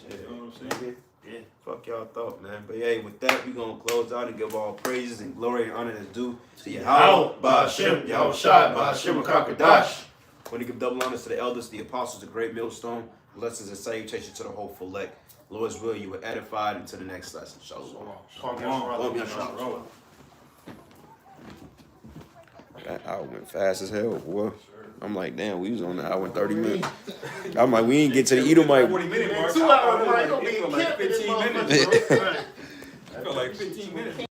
Shit. You know what I'm saying? Yeah. Fuck y'all thought, man. But hey, with that, we gonna close out and give all praises and glory and honor that's due to YAHAWAH, bahasham, YAHAWAHSHI, bahasham, Kakadash. Want to give double honors to the elders, the apostles, the great millstone. Blessings and salutations to the hopeful elect. Lord's will, you were edified into the next lesson. Shalom. Shalom. That hour went fast as hell, boy. I'm like, damn, we was on the hour and 30 minutes. I'm like, we ain't get to the Edomite. 40-minute mark. 2 hours, man. Gonna be It felt like kept in this 15 minutes. motherfucker, bro. Right. I felt like 15 minutes.